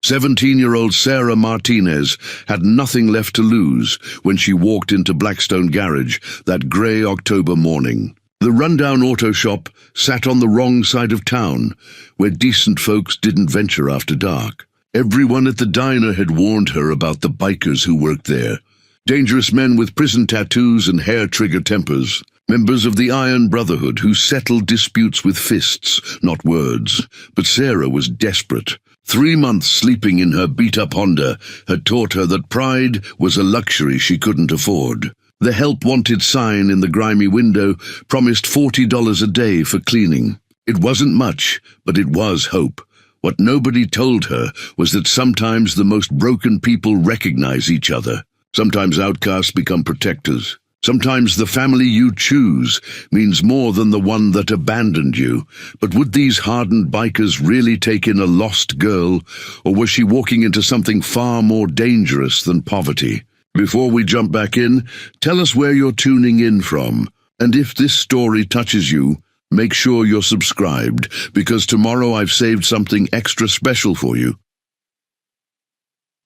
17-year-old Sarah Martinez had nothing left to lose when she walked into Blackstone Garage that grey October morning. The rundown auto shop sat on the wrong side of town, where decent folks didn't venture after dark. Everyone at the diner had warned her about the bikers who worked there. Dangerous men with prison tattoos and hair-trigger tempers. Members of the Iron Brotherhood who settled disputes with fists, not words. But Sarah was desperate. 3 months sleeping in her beat-up Honda had taught her that pride was a luxury she couldn't afford. The help wanted sign in the grimy window promised $40 a day for cleaning. It wasn't much, but it was hope. What nobody told her was that sometimes the most broken people recognize each other. Sometimes outcasts become protectors. Sometimes the family you choose means more than the one that abandoned you. But would these hardened bikers really take in a lost girl, or was she walking into something far more dangerous than poverty? Before we jump back in, tell us where you're tuning in from. And if this story touches you, make sure you're subscribed, because tomorrow I've saved something extra special for you.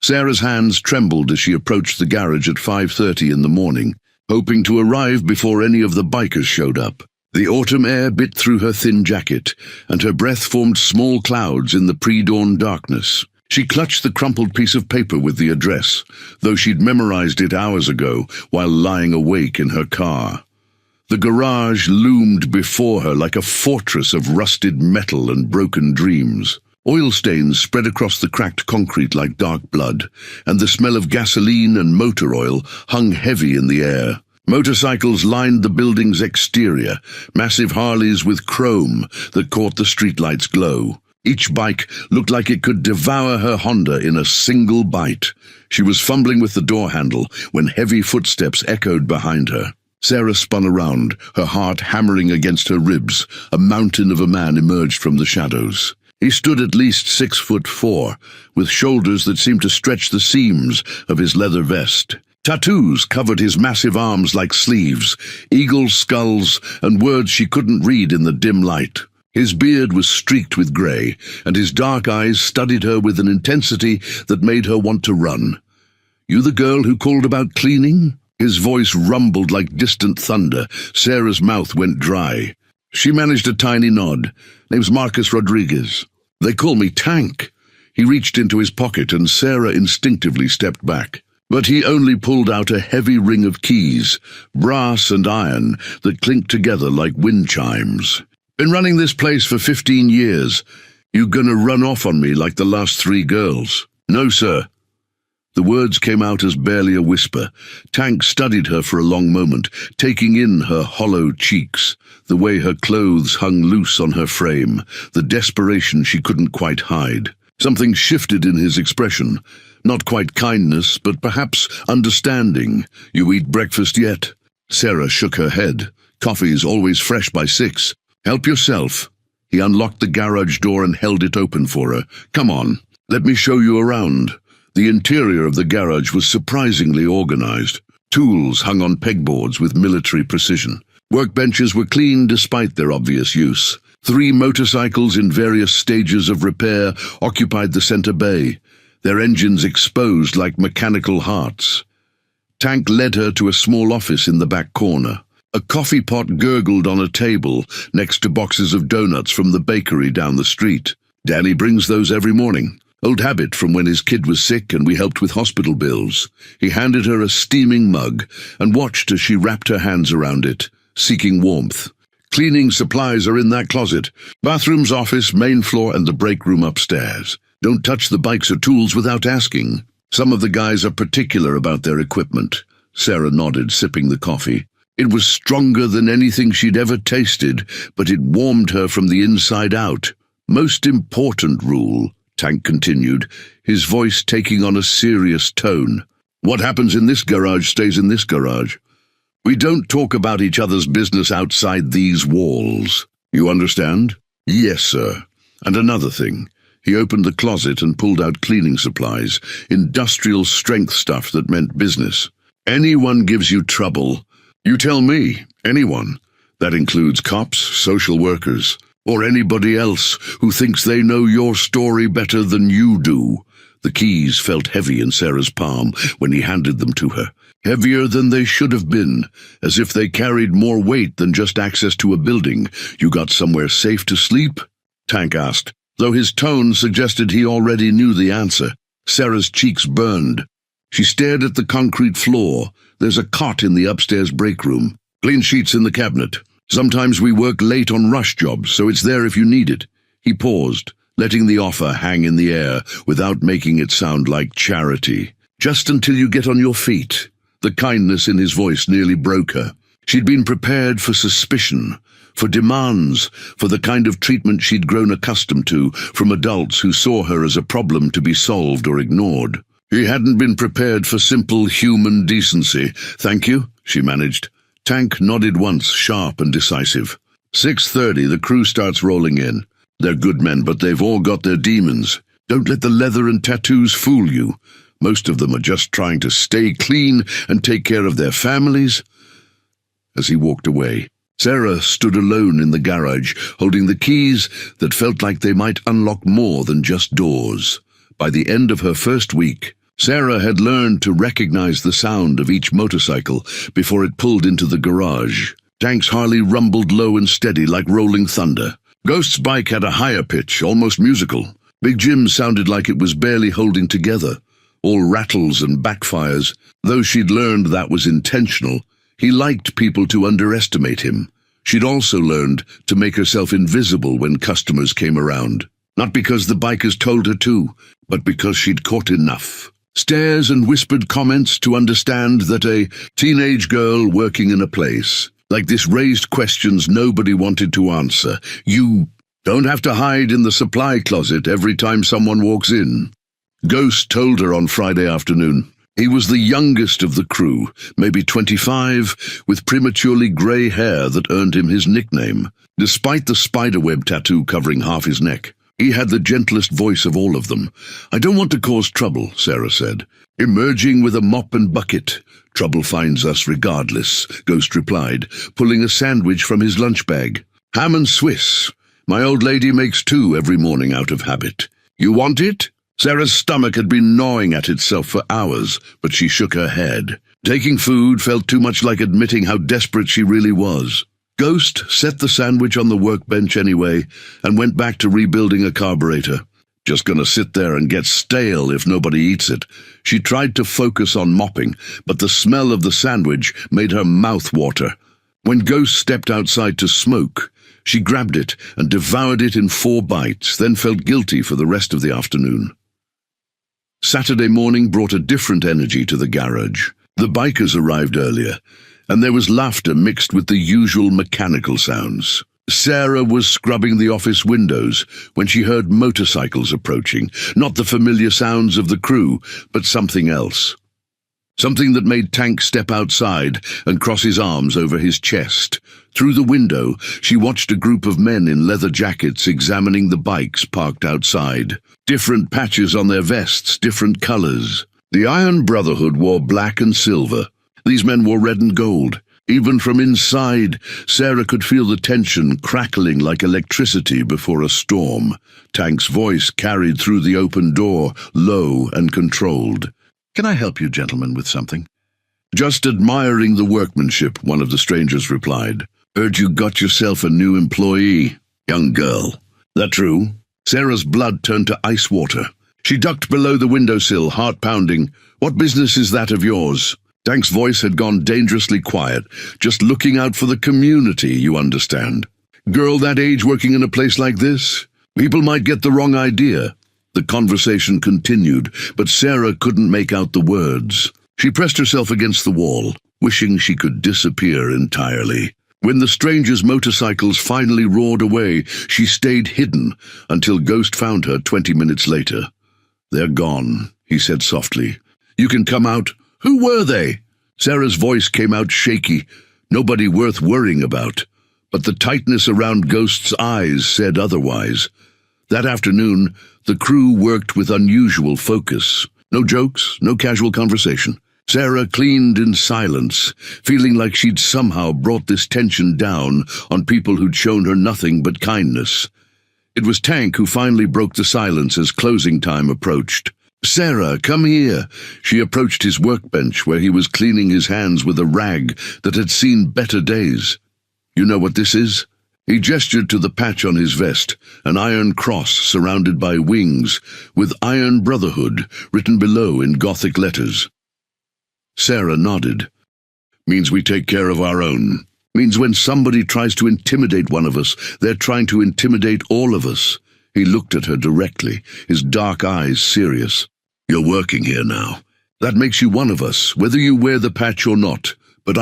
Sarah's hands trembled as she approached the garage at 5:30 in the morning, hoping to arrive before any of the bikers showed up. The autumn air bit through her thin jacket, and her breath formed small clouds in the pre-dawn darkness. She clutched the crumpled piece of paper with the address, though she'd memorized it hours ago while lying awake in her car. The garage loomed before her like a fortress of rusted metal and broken dreams. Oil stains spread across the cracked concrete like dark blood, and the smell of gasoline and motor oil hung heavy in the air. Motorcycles lined the building's exterior, massive Harleys with chrome that caught the streetlights' glow. Each bike looked like it could devour her Honda in a single bite. She was fumbling with the door handle when heavy footsteps echoed behind her. Sarah spun around, her heart hammering against her ribs. A mountain of a man emerged from the shadows. He stood at least 6'4", with shoulders that seemed to stretch the seams of his leather vest. Tattoos covered his massive arms like sleeves, eagles' skulls, and words she couldn't read in the dim light. His beard was streaked with grey, and his dark eyes studied her with an intensity that made her want to run. "You the girl who called about cleaning?" His voice rumbled like distant thunder. Sarah's mouth went dry. She managed a tiny nod. "Name's Marcus Rodriguez. They call me Tank." He reached into his pocket, and Sarah instinctively stepped back. But he only pulled out a heavy ring of keys, brass and iron, that clinked together like wind chimes. "Been running this place for 15 years. You gonna run off on me like the last 3 girls?" "No, sir." The words came out as barely a whisper. Tank studied her for a long moment, taking in her hollow cheeks, the way her clothes hung loose on her frame, the desperation she couldn't quite hide. Something shifted in his expression. Not quite kindness, but perhaps understanding. "You eat breakfast yet?" Sarah shook her head. "Coffee's always fresh by 6. "Help yourself." He unlocked the garage door and held it open for her. "Come on, let me show you around." The interior of the garage was surprisingly organized. Tools hung on pegboards with military precision. Workbenches were clean despite their obvious use. 3 motorcycles in various stages of repair occupied the center bay, their engines exposed like mechanical hearts. Tank led her to a small office in the back corner. A coffee pot gurgled on a table next to boxes of donuts from the bakery down the street. "Danny brings those every morning. Old habit from when his kid was sick and we helped with hospital bills." He handed her a steaming mug and watched as she wrapped her hands around it, seeking warmth. "Cleaning supplies are in that closet. Bathrooms, office, main floor, and the break room upstairs. Don't touch the bikes or tools without asking. Some of the guys are particular about their equipment." Sarah nodded, sipping the coffee. It was stronger than anything she'd ever tasted, but it warmed her from the inside out. "Most important rule," Tank continued, his voice taking on a serious tone. "What happens in this garage stays in this garage. We don't talk about each other's business outside these walls. You understand?" "Yes, sir. And another thing." He opened the closet and pulled out cleaning supplies, industrial strength stuff that meant business. "Anyone gives you trouble, you tell me. Anyone. That includes cops, social workers, or anybody else who thinks they know your story better than you do. The keys felt heavy in Sarah's palm when he handed them to her. Heavier than they should have been, as if they carried more weight than just access to a building. "You got somewhere safe to sleep?" Tank asked, though his tone suggested he already knew the answer. Sarah's cheeks burned. She stared at the concrete floor. "There's a cot in the upstairs break room. Clean sheets in the cabinet. Sometimes we work late on rush jobs, so it's there if you need it." He paused, letting the offer hang in the air without making it sound like charity. "Just until you get on your feet." The kindness in his voice nearly broke her. She'd been prepared for suspicion, for demands, for the kind of treatment she'd grown accustomed to from adults who saw her as a problem to be solved or ignored. She hadn't been prepared for simple human decency. "Thank you," she managed. Tank nodded once, sharp and decisive. 6:30, the crew starts rolling in. They're good men, but they've all got their demons. Don't let the leather and tattoos fool you. Most of them are just trying to stay clean and take care of their families. As he walked away, Sarah stood alone in the garage, holding the keys that felt like they might unlock more than just doors. By the end of her first week, Sarah had learned to recognize the sound of each motorcycle before it pulled into the garage. Tank's Harley rumbled low and steady like rolling thunder. Ghost's bike had a higher pitch, almost musical. Big Jim's sounded like it was barely holding together, all rattles and backfires. Though she'd learned that was intentional, he liked people to underestimate him. She'd also learned to make herself invisible when customers came around. Not because the bikers told her to, but because she'd caught enough. Stares and whispered comments to understand that a teenage girl working in a place like this raised questions nobody wanted to answer. "You don't have to hide in the supply closet every time someone walks in." Ghost told her on Friday afternoon. He was the youngest of the crew, maybe 25, with prematurely grey hair that earned him his nickname. Despite the spiderweb tattoo covering half his neck, he had the gentlest voice of all of them. "I don't want to cause trouble," Sarah said. "Emerging with a mop and bucket. Trouble finds us regardless," Ghost replied, pulling a sandwich from his lunch bag. "Ham and Swiss. My old lady makes 2 every morning out of habit. You want it?" Sarah's stomach had been gnawing at itself for hours, but she shook her head. Taking food felt too much like admitting how desperate she really was. Ghost set the sandwich on the workbench anyway and went back to rebuilding a carburetor. Just gonna sit there and get stale if nobody eats it. She tried to focus on mopping, but the smell of the sandwich made her mouth water. When Ghost stepped outside to smoke, she grabbed it and devoured it in 4 bites, then felt guilty for the rest of the afternoon. Saturday morning brought a different energy to the garage. The bikers arrived earlier, and there was laughter mixed with the usual mechanical sounds. Sarah was scrubbing the office windows when she heard motorcycles approaching, not the familiar sounds of the crew, but something else. Something that made Tank step outside and cross his arms over his chest. Through the window, she watched a group of men in leather jackets examining the bikes parked outside. Different patches on their vests, different colors. The Iron Brotherhood wore black and silver. These men wore red and gold. Even from inside, Sarah could feel the tension crackling like electricity before a storm. Tank's voice carried through the open door, low and controlled. "Can I help you, gentlemen, with something?" "Just admiring the workmanship," one of the strangers replied. "Heard you got yourself a new employee, young girl. That true?" Sarah's blood turned to ice water. She ducked below the windowsill, heart pounding. "What business is that of yours?" Tank's voice had gone dangerously quiet. "Just looking out for the community, you understand. Girl that age working in a place like this? People might get the wrong idea." The conversation continued, but Sarah couldn't make out the words. She pressed herself against the wall, wishing she could disappear entirely. When the strangers' motorcycles finally roared away, she stayed hidden until Ghost found her 20 minutes later. "They're gone," he said softly. "You can come out." "Who were they?" Sarah's voice came out shaky. Nobody worth worrying about. But the tightness around Ghost's eyes said otherwise. That afternoon, the crew worked with unusual focus. No jokes, no casual conversation. Sarah cleaned in silence, feeling like she'd somehow brought this tension down on people who'd shown her nothing but kindness. It was Tank who finally broke the silence as closing time approached. "Sarah, come here." She approached his workbench where he was cleaning his hands with a rag that had seen better days. "You know what this is?" He gestured to the patch on his vest, an iron cross surrounded by wings, with Iron Brotherhood written below in Gothic letters. Sarah nodded. "Means we take care of our own. Means when somebody tries to intimidate one of us, they're trying to intimidate all of us." He looked at her directly, his dark eyes serious. "You're working here now. That makes you one of us, whether you wear the patch or not. But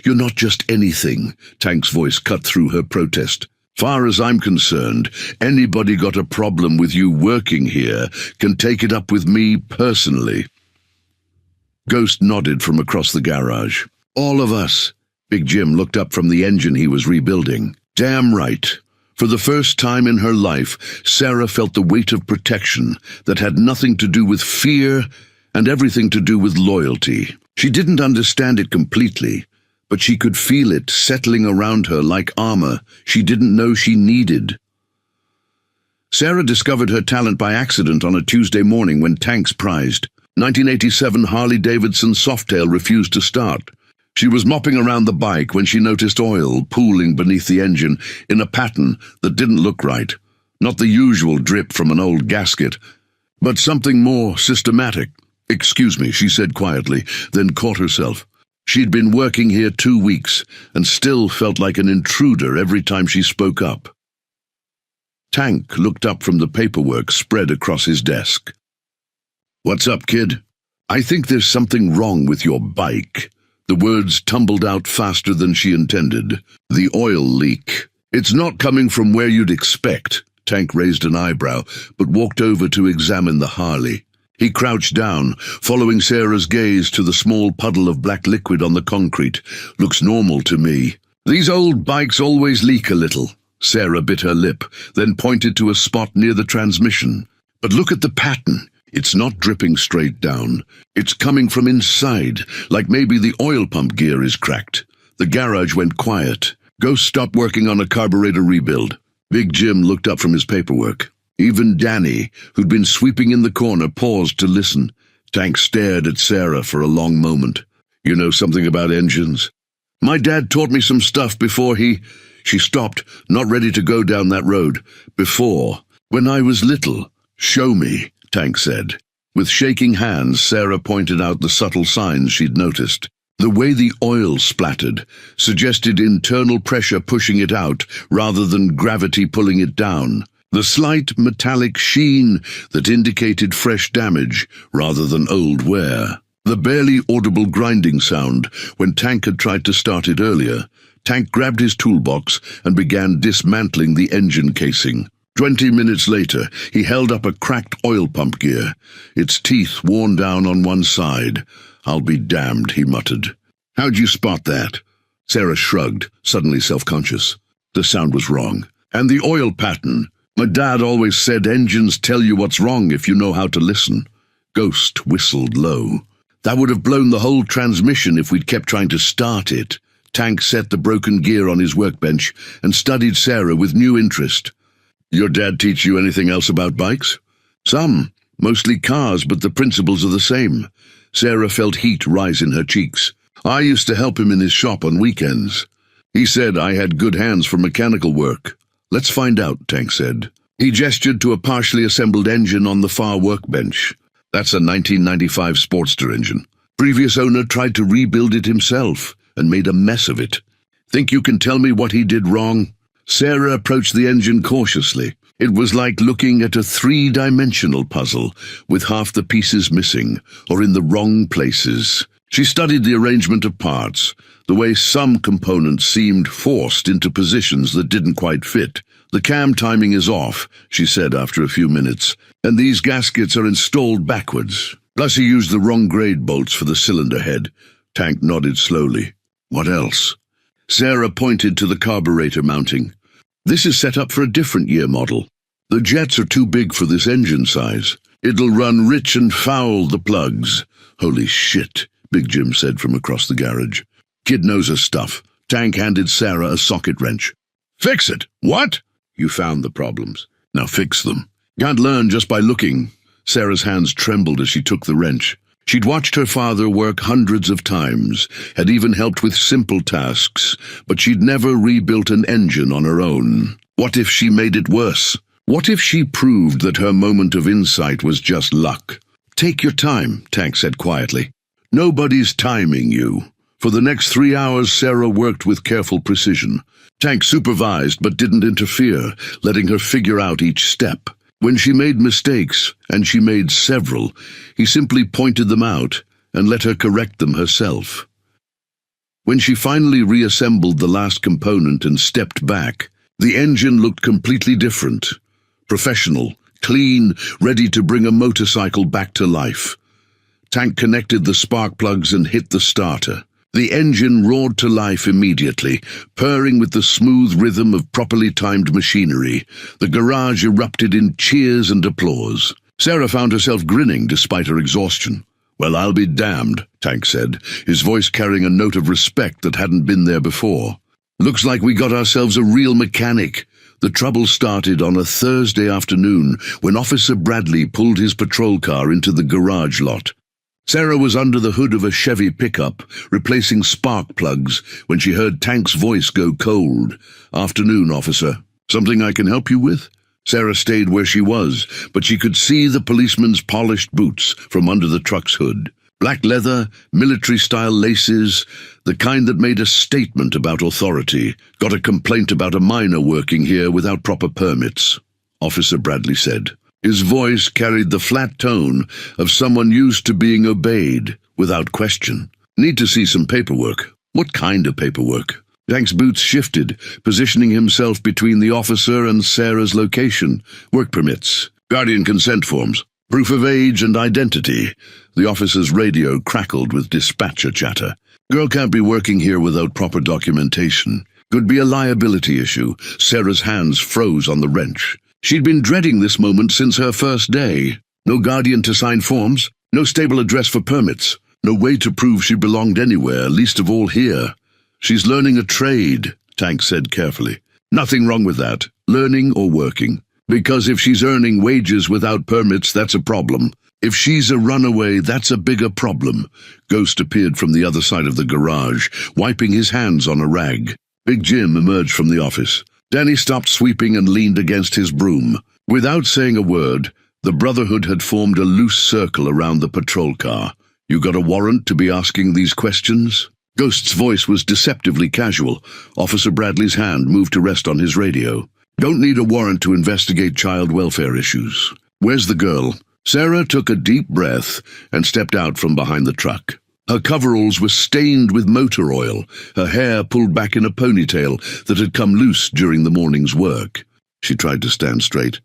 you're not just anything." Tank's voice cut through her protest. "Far as I'm concerned, anybody got a problem with you working here can take it up with me personally." Ghost nodded from across the garage. "All of us." Big Jim looked up from the engine he was rebuilding. "Damn right." For the first time in her life, Sarah felt the weight of protection that had nothing to do with fear and everything to do with loyalty. She didn't understand it completely, but she could feel it settling around her like armor she didn't know she needed. Sarah discovered her talent by accident on a Tuesday morning when Tank's prized 1987 Harley-Davidson Softail refused to start. She was mopping around the bike when she noticed oil pooling beneath the engine in a pattern that didn't look right. Not the usual drip from an old gasket, but something more systematic. "Excuse me," she said quietly, then caught herself. She'd been working here 2 weeks and still felt like an intruder every time she spoke up. Tank looked up from the paperwork spread across his desk. "What's up, kid?" "I think there's something wrong with your bike." The words tumbled out faster than she intended. "The oil leak. It's not coming from where you'd expect." Tank raised an eyebrow, but walked over to examine the Harley. He crouched down, following Sarah's gaze to the small puddle of black liquid on the concrete. "Looks normal to me." "These old bikes always leak a little." Sarah bit her lip, then pointed to a spot near the transmission. "But look at the pattern. It's not dripping straight down. It's coming from inside, like maybe the oil pump gear is cracked." The garage went quiet. Ghost stopped working on a carburetor rebuild. Big Jim looked up from his paperwork. Even Danny, who'd been sweeping in the corner, paused to listen. Tank stared at Sarah for a long moment. "You know something about engines?" "My dad taught me some stuff before he—" She stopped, not ready to go down that road. "Before, when I was little." "Show me," Tank said. With shaking hands, Sarah pointed out the subtle signs she'd noticed. The way the oil splattered suggested internal pressure pushing it out rather than gravity pulling it down. The slight metallic sheen that indicated fresh damage rather than old wear. The barely audible grinding sound when Tank had tried to start it earlier. Tank grabbed his toolbox and began dismantling the engine casing. 20 minutes later, he held up a cracked oil pump gear, its teeth worn down on one side. "I'll be damned," he muttered. "How'd you spot that?" Sarah shrugged, suddenly self-conscious. The sound was wrong. "And the oil pattern. My dad always said engines tell you what's wrong if you know how to listen." Ghost whistled low. "That would have blown the whole transmission if we'd kept trying to start it." Tank set the broken gear on his workbench and studied Sarah with new interest. "Your dad teach you anything else about bikes?" "Some. Mostly cars, but the principles are the same." Sarah felt heat rise in her cheeks. "I used to help him in his shop on weekends. He said I had good hands for mechanical work." "Let's find out," Tank said. He gestured to a partially assembled engine on the far workbench. "That's a 1995 Sportster engine. Previous owner tried to rebuild it himself and made a mess of it. Think you can tell me what he did wrong?" Sarah approached the engine cautiously. It was like looking at a 3-dimensional puzzle, with half the pieces missing, or in the wrong places. She studied the arrangement of parts, the way some components seemed forced into positions that didn't quite fit. "The cam timing is off," she said after a few minutes, "and these gaskets are installed backwards. Plus he used the wrong grade bolts for the cylinder head." Tank nodded slowly. "What else?" Sarah pointed to the carburetor mounting. "This is set up for a different year model. The jets are too big for this engine size. It'll run rich and foul, the plugs." "Holy shit," Big Jim said from across the garage. "Kid knows her stuff." Tank handed Sarah a socket wrench. "Fix it." "What?" "You found the problems. Now fix them. Can't learn just by looking." Sarah's hands trembled as she took the wrench. She'd watched her father work hundreds of times, had even helped with simple tasks, but she'd never rebuilt an engine on her own. What if she made it worse? What if she proved that her moment of insight was just luck? "Take your time," Tank said quietly. "Nobody's timing you." For the next 3 hours, Sarah worked with careful precision. Tank supervised but didn't interfere, letting her figure out each step. When she made mistakes, and she made several, he simply pointed them out and let her correct them herself. When she finally reassembled the last component and stepped back, the engine looked completely different. Professional, clean, ready to bring a motorcycle back to life. Tank connected the spark plugs and hit the starter. The engine roared to life immediately, purring with the smooth rhythm of properly timed machinery. The garage erupted in cheers and applause. Sarah found herself grinning despite her exhaustion. "Well, I'll be damned," Tank said, his voice carrying a note of respect that hadn't been there before. "Looks like we got ourselves a real mechanic." The trouble started on a Thursday afternoon when Officer Bradley pulled his patrol car into the garage lot. Sarah was under the hood of a Chevy pickup, replacing spark plugs, when she heard Tank's voice go cold. "Afternoon, officer. Something I can help you with?" Sarah stayed where she was, but she could see the policeman's polished boots from under the truck's hood. Black leather, military-style laces, the kind that made a statement about authority. "Got a complaint about a miner working here without proper permits," Officer Bradley said. His voice carried the flat tone of someone used to being obeyed, without question. "Need to see some paperwork." "What kind of paperwork?" Tank's boots shifted, positioning himself between the officer and Sarah's location. "Work permits, guardian consent forms, proof of age and identity." The officer's radio crackled with dispatcher chatter. "Girl can't be working here without proper documentation. Could be a liability issue." Sarah's hands froze on the wrench. She'd been dreading this moment since her first day. No guardian to sign forms, no stable address for permits, no way to prove she belonged anywhere, least of all here. "She's learning a trade," Tank said carefully. "Nothing wrong with that, learning or working. Because if she's earning wages without permits, that's a problem. If she's a runaway, that's a bigger problem." Ghost appeared from the other side of the garage, wiping his hands on a rag. Big Jim emerged from the office. Danny stopped sweeping and leaned against his broom. Without saying a word, the Brotherhood had formed a loose circle around the patrol car. "You got a warrant to be asking these questions?" Ghost's voice was deceptively casual. Officer Bradley's hand moved to rest on his radio. "Don't need a warrant to investigate child welfare issues. Where's the girl?" Sarah took a deep breath and stepped out from behind the truck. Her coveralls were stained with motor oil, her hair pulled back in a ponytail that had come loose during the morning's work. She tried to stand straight.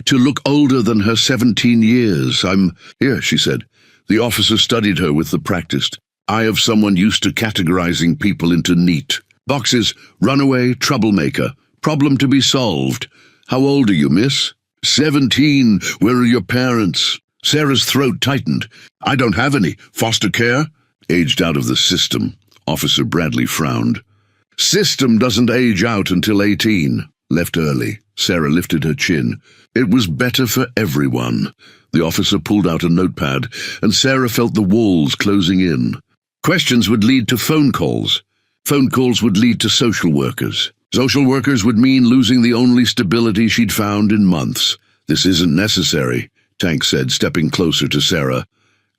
"To look older than her 17 years, I'm here," she said. The officer studied her with the practiced eye of someone used to categorizing people into neat boxes: runaway, troublemaker, problem to be solved. "How old are you, miss?" 17. "Where are your parents?" Sarah's throat tightened. "I don't have any. Foster care?" "Aged out of the system." Officer Bradley frowned. "System doesn't age out until 18. Left early." Sarah lifted her chin. "It was better for everyone." The officer pulled out a notepad, and Sarah felt the walls closing in. Questions would lead to phone calls. Phone calls would lead to social workers. Social workers would mean losing the only stability she'd found in months. "This isn't necessary," Tank said, stepping closer to Sarah.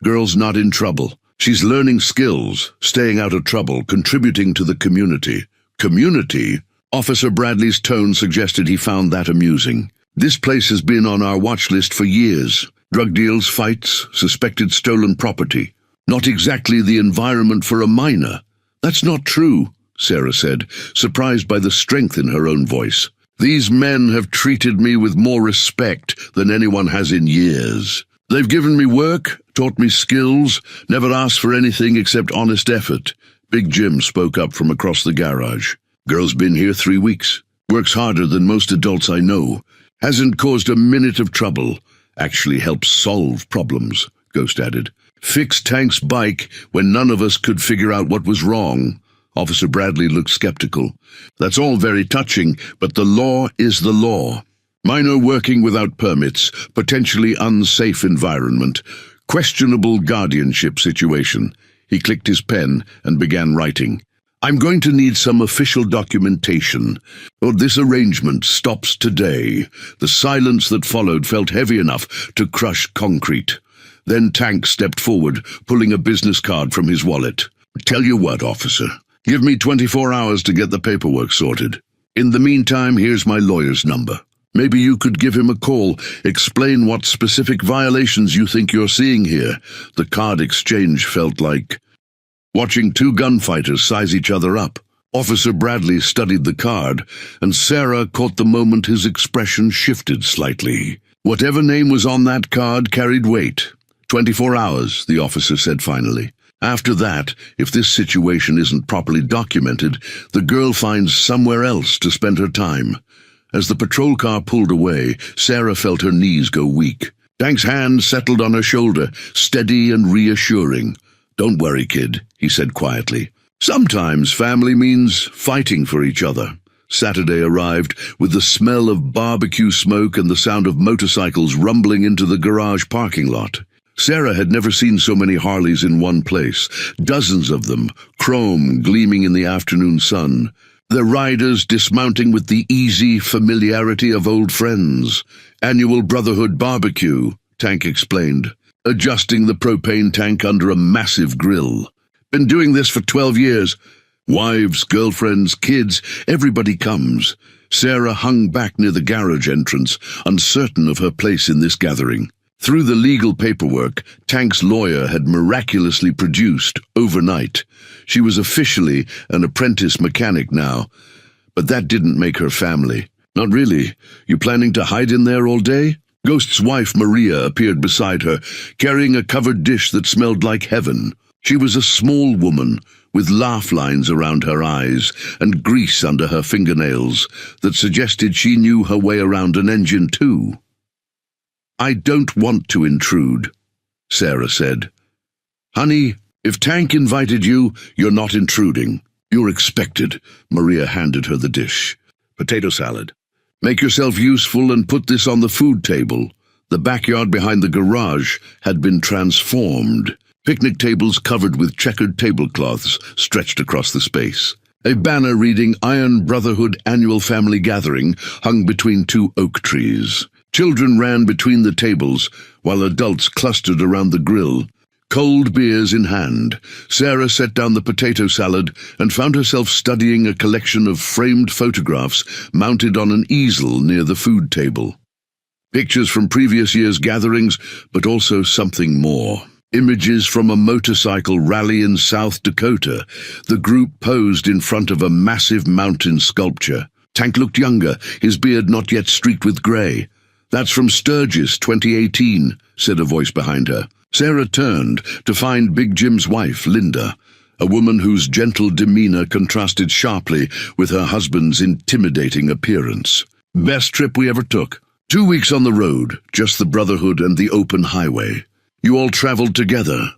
"Girl's not in trouble. She's learning skills, staying out of trouble, contributing to the community." "Community?" Officer Bradley's tone suggested he found that amusing. "This place has been on our watch list for years. Drug deals, fights, suspected stolen property. Not exactly the environment for a minor." "That's not true," Sarah said, surprised by the strength in her own voice. "These men have treated me with more respect than anyone has in years. They've given me work, taught me skills, never asked for anything except honest effort." Big Jim spoke up from across the garage. "Girl's been here 3 weeks. Works harder than most adults I know. Hasn't caused a minute of trouble. Actually helps solve problems," Ghost added. "Fixed Tank's bike when none of us could figure out what was wrong." Officer Bradley looked skeptical. "That's all very touching, but the law is the law. Minor working without permits, potentially unsafe environment, questionable guardianship situation. He clicked his pen and began writing. I'm going to need some official documentation, or this arrangement stops today. The silence that followed felt heavy enough to crush concrete. Then Tank stepped forward, pulling a business card from his wallet. Tell you what, officer. Give me 24 hours to get the paperwork sorted. In the meantime, here's my lawyer's number. Maybe you could give him a call, explain what specific violations you think you're seeing here. The card exchange felt like watching two gunfighters size each other up. Officer Bradley studied the card, and Sarah caught the moment his expression shifted slightly. Whatever name was on that card carried weight. 24 hours, the officer said finally. After that, if this situation isn't properly documented, the girl finds somewhere else to spend her time. As the patrol car pulled away, Sarah felt her knees go weak. Tank's hand settled on her shoulder, steady and reassuring. Don't worry, kid, he said quietly. Sometimes family means fighting for each other. Saturday arrived with the smell of barbecue smoke and the sound of motorcycles rumbling into the garage parking lot. Sarah had never seen so many Harleys in one place, dozens of them, chrome gleaming in the afternoon sun. The riders dismounting with the easy familiarity of old friends. Annual Brotherhood barbecue, Tank explained, adjusting the propane tank under a massive grill. Been doing this for 12 years. Wives, girlfriends, kids, everybody comes. Sarah hung back near the garage entrance, uncertain of her place in this gathering. Through the legal paperwork, Tank's lawyer had miraculously produced, overnight. She was officially an apprentice mechanic now, but that didn't make her family. Not really. You planning to hide in there all day? Ghost's wife, Maria, appeared beside her, carrying a covered dish that smelled like heaven. She was a small woman, with laugh lines around her eyes and grease under her fingernails that suggested she knew her way around an engine too. I don't want to intrude, Sarah said. Honey, if Tank invited you, you're not intruding. You're expected. Maria handed her the dish. Potato salad. Make yourself useful and put this on the food table. The backyard behind the garage had been transformed. Picnic tables covered with checkered tablecloths stretched across the space. A banner reading Iron Brotherhood Annual Family Gathering hung between two oak trees. Children ran between the tables, while adults clustered around the grill, cold beers in hand. Sarah set down the potato salad and found herself studying a collection of framed photographs mounted on an easel near the food table. Pictures from previous year's gatherings, but also something more. Images from a motorcycle rally in South Dakota. The group posed in front of a massive mountain sculpture. Tank looked younger, his beard not yet streaked with grey. That's from Sturgis, 2018, said a voice behind her. Sarah turned to find Big Jim's wife, Linda, a woman whose gentle demeanor contrasted sharply with her husband's intimidating appearance. Best trip we ever took. 2 weeks on the road, just the Brotherhood and the open highway. You all traveled together.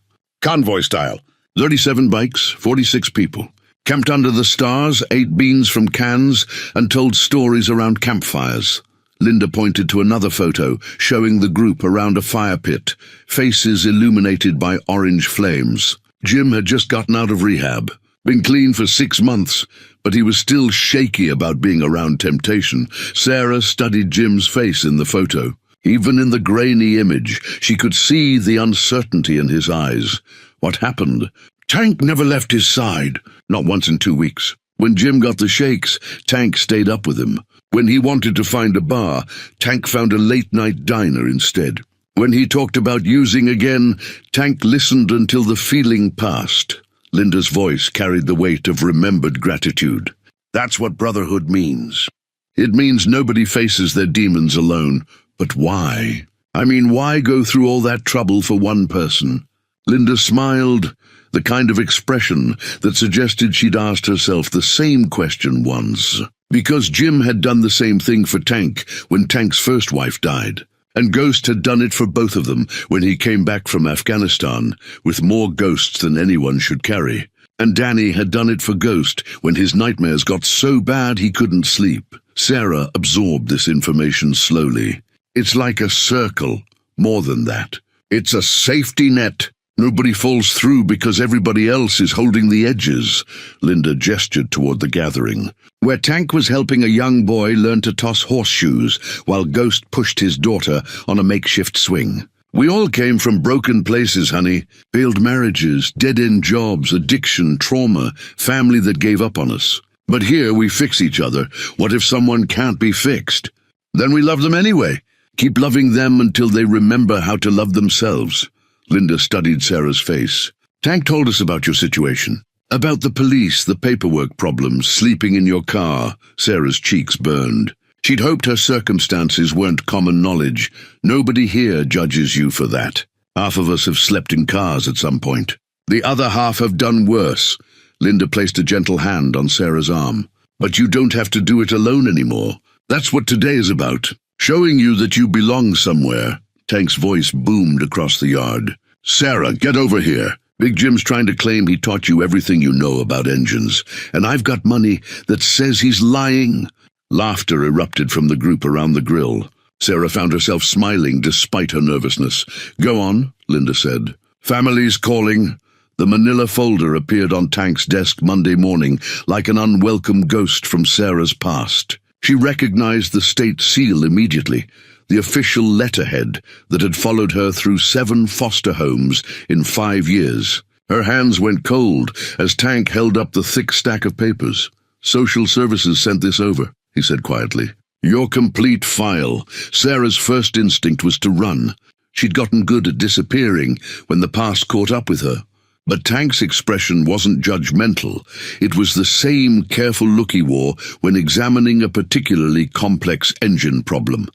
Convoy style. 37 bikes, 46 people. Camped under the stars, ate beans from cans, and told stories around campfires. Linda pointed to another photo, showing the group around a fire pit, faces illuminated by orange flames. Jim had just gotten out of rehab. Been clean for 6 months, but he was still shaky about being around temptation. Sarah studied Jim's face in the photo. Even in the grainy image, she could see the uncertainty in his eyes. What happened? Tank never left his side, not once in 2 weeks. When Jim got the shakes, Tank stayed up with him. When he wanted to find a bar, Tank found a late-night diner instead. When he talked about using again, Tank listened until the feeling passed. Linda's voice carried the weight of remembered gratitude. That's what Brotherhood means. It means nobody faces their demons alone. But why? I mean, why go through all that trouble for one person? Linda smiled, the kind of expression that suggested she'd asked herself the same question once. Because Jim had done the same thing for Tank when Tank's first wife died. And Ghost had done it for both of them when he came back from Afghanistan, with more ghosts than anyone should carry. And Danny had done it for Ghost when his nightmares got so bad he couldn't sleep. Sarah absorbed this information slowly. It's like a circle, more than that. It's a safety net. Nobody falls through because everybody else is holding the edges. Linda gestured toward the gathering, where Tank was helping a young boy learn to toss horseshoes while Ghost pushed his daughter on a makeshift swing. We all came from broken places, honey. Failed marriages, dead-end jobs, addiction, trauma, family that gave up on us. But here we fix each other. What if someone can't be fixed? Then we love them anyway. Keep loving them until they remember how to love themselves. Linda studied Sarah's face. Tank told us about your situation. About the police, the paperwork problems, sleeping in your car. Sarah's cheeks burned. She'd hoped her circumstances weren't common knowledge. Nobody here judges you for that. Half of us have slept in cars at some point. The other half have done worse. Linda placed a gentle hand on Sarah's arm. But you don't have to do it alone anymore. That's what today is about. Showing you that you belong somewhere. Tank's voice boomed across the yard. Sarah, get over here. Big Jim's trying to claim he taught you everything you know about engines, and I've got money that says he's lying. Laughter erupted from the group around the grill. Sarah found herself smiling despite her nervousness. Go on, Linda said. Family's calling. The manila folder appeared on Tank's desk Monday morning like an unwelcome ghost from Sarah's past. She recognized the state seal immediately, the official letterhead that had followed her through 7 foster homes in 5 years. Her hands went cold as Tank held up the thick stack of papers. Social services sent this over, he said quietly. Your complete file. Sarah's first instinct was to run. She'd gotten good at disappearing when the past caught up with her. But Tank's expression wasn't judgmental. It was the same careful look he wore when examining a particularly complex engine problem.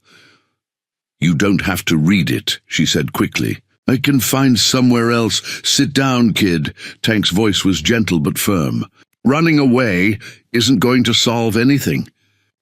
You don't have to read it, she said quickly. I can find somewhere else. Sit down, kid. Tank's voice was gentle but firm. Running away isn't going to solve anything.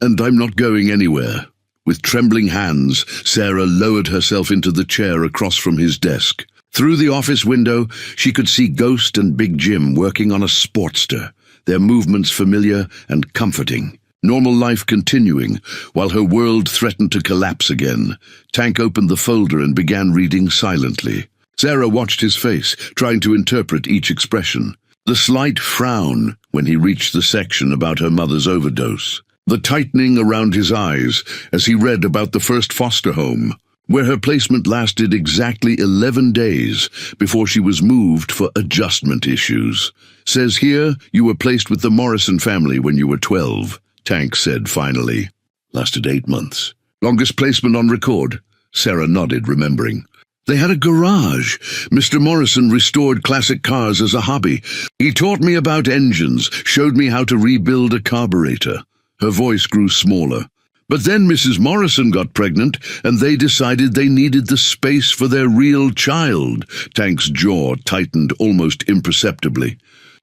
And I'm not going anywhere. With trembling hands, Sarah lowered herself into the chair across from his desk. Through the office window, she could see Ghost and Big Jim working on a Sportster, their movements familiar and comforting. Normal life continuing, while her world threatened to collapse again. Tank opened the folder and began reading silently. Sarah watched his face, trying to interpret each expression. The slight frown when he reached the section about her mother's overdose. The tightening around his eyes as he read about the first foster home, where her placement lasted exactly 11 days before she was moved for adjustment issues. Says here you were placed with the Morrison family when you were 12, Tank said finally. Lasted 8 months. Longest placement on record. Sarah nodded, remembering. They had a garage. Mr. Morrison restored classic cars as a hobby. He taught me about engines, showed me how to rebuild a carburetor. Her voice grew smaller. But then Mrs. Morrison got pregnant, and they decided they needed the space for their real child. Tank's jaw tightened almost imperceptibly.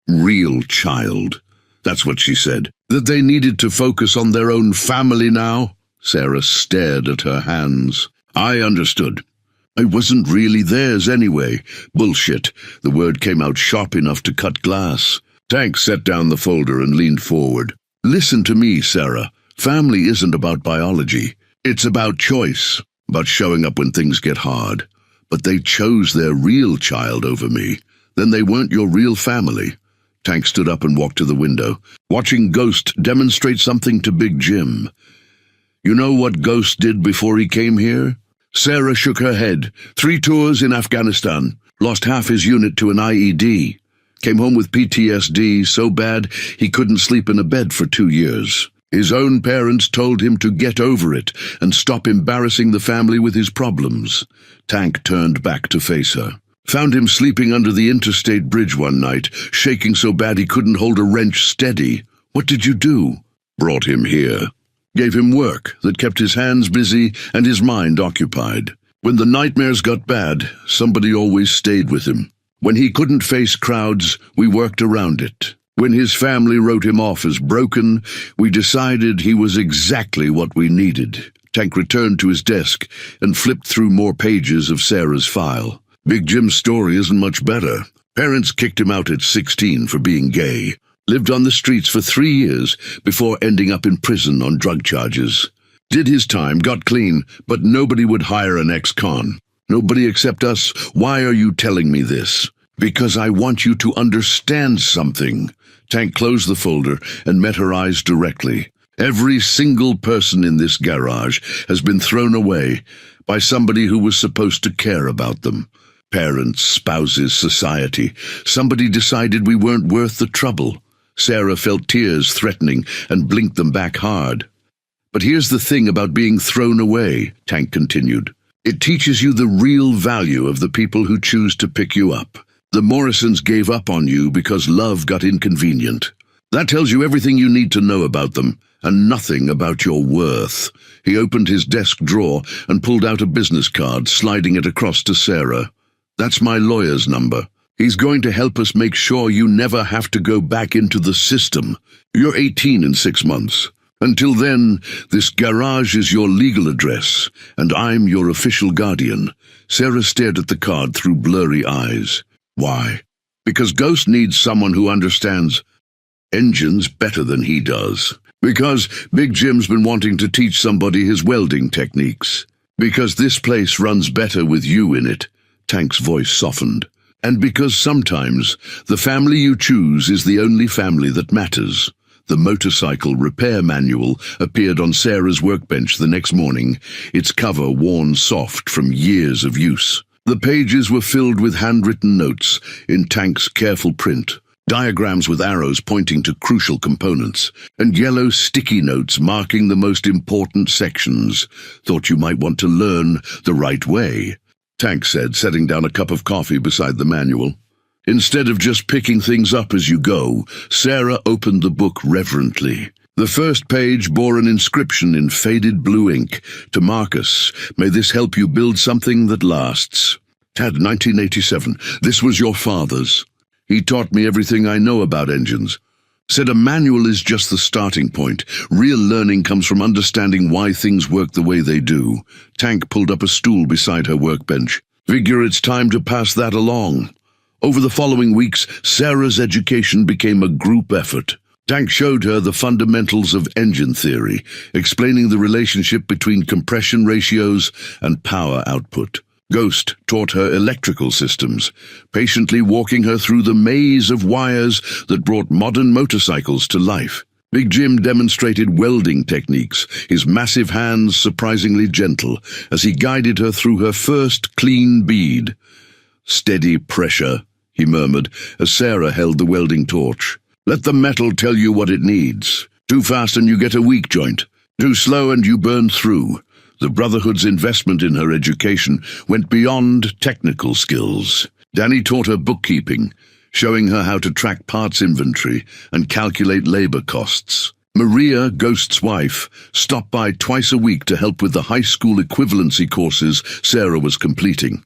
Real child. That's what she said. That they needed to focus on their own family now? Sarah stared at her hands. I understood. I wasn't really theirs anyway. Bullshit. The word came out sharp enough to cut glass. Tank set down the folder and leaned forward. Listen to me, Sarah. Family isn't about biology. It's about choice, about showing up when things get hard. But they chose their real child over me. Then they weren't your real family. Tank stood up and walked to the window, watching Ghost demonstrate something to Big Jim. You know what Ghost did before he came here? Sarah shook her head. 3 tours in Afghanistan. Lost half his unit to an IED. Came home with PTSD so bad he couldn't sleep in a bed for 2 years. His own parents told him to get over it and stop embarrassing the family with his problems. Tank turned back to face her. Found him sleeping under the interstate bridge one night, shaking so bad he couldn't hold a wrench steady. What did you do? Brought him here. Gave him work that kept his hands busy and his mind occupied. When the nightmares got bad, somebody always stayed with him. When he couldn't face crowds, we worked around it. When his family wrote him off as broken, we decided he was exactly what we needed. Tank returned to his desk and flipped through more pages of Sarah's file. Big Jim's story isn't much better. Parents kicked him out at 16 for being gay. Lived on the streets for 3 years before ending up in prison on drug charges. Did his time, got clean, but nobody would hire an ex-con. Nobody except us. Why are you telling me this? Because I want you to understand something. Tank closed the folder and met her eyes directly. Every single person in this garage has been thrown away by somebody who was supposed to care about them. Parents, spouses, society. Somebody decided we weren't worth the trouble. Sarah felt tears threatening and blinked them back hard. But here's the thing about being thrown away, Tank continued. It teaches you the real value of the people who choose to pick you up. The Morrisons gave up on you because love got inconvenient. That tells you everything you need to know about them, and nothing about your worth. He opened his desk drawer and pulled out a business card, sliding it across to Sarah. That's my lawyer's number. He's going to help us make sure you never have to go back into the system. You're 18 in 6 months. Until then, this garage is your legal address, and I'm your official guardian. Sarah stared at the card through blurry eyes. Why? Because Ghost needs someone who understands engines better than he does. Because Big Jim's been wanting to teach somebody his welding techniques. Because this place runs better with you in it. Tank's voice softened. And because sometimes the family you choose is the only family that matters. The motorcycle repair manual appeared on Sarah's workbench the next morning, its cover worn soft from years of use. The pages were filled with handwritten notes in Tank's careful print, diagrams with arrows pointing to crucial components, and yellow sticky notes marking the most important sections. Thought you might want to learn the right way, Tank said, setting down a cup of coffee beside the manual. Instead of just picking things up as you go, Sarah opened the book reverently. The first page bore an inscription in faded blue ink to Marcus. May this help you build something that lasts. Tad, 1987. This was your father's. He taught me everything I know about engines. Said a manual is just the starting point. Real learning comes from understanding why things work the way they do. Tank pulled up a stool beside her workbench. Figure it's time to pass that along. Over the following weeks, Sarah's education became a group effort. Tank showed her the fundamentals of engine theory, explaining the relationship between compression ratios and power output. Ghost taught her electrical systems, patiently walking her through the maze of wires that brought modern motorcycles to life. Big Jim demonstrated welding techniques, his massive hands surprisingly gentle, as he guided her through her first clean bead. Steady pressure, he murmured, as Sarah held the welding torch. Let the metal tell you what it needs. Too fast and you get a weak joint. Too slow and you burn through. The Brotherhood's investment in her education went beyond technical skills. Danny taught her bookkeeping, showing her how to track parts inventory and calculate labor costs. Maria, Ghost's wife, stopped by twice a week to help with the high school equivalency courses Sarah was completing.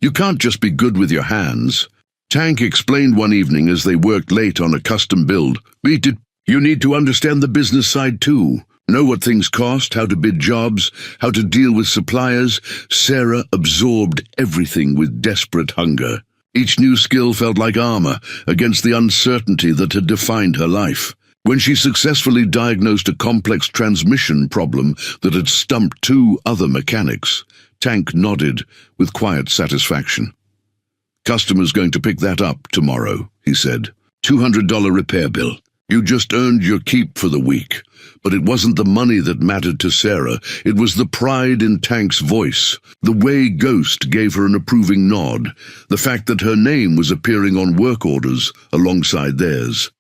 You can't just be good with your hands. Tank explained one evening as they worked late on a custom build. You need to understand the business side too. Know what things cost, how to bid jobs, how to deal with suppliers. Sarah absorbed everything with desperate hunger. Each new skill felt like armor against the uncertainty that had defined her life. When she successfully diagnosed a complex transmission problem that had stumped 2 other mechanics, Tank nodded with quiet satisfaction. Customer's going to pick that up tomorrow, he said. $200 repair bill. You just earned your keep for the week. But it wasn't the money that mattered to Sarah. It was the pride in Tank's voice, the way Ghost gave her an approving nod, the fact that her name was appearing on work orders alongside theirs.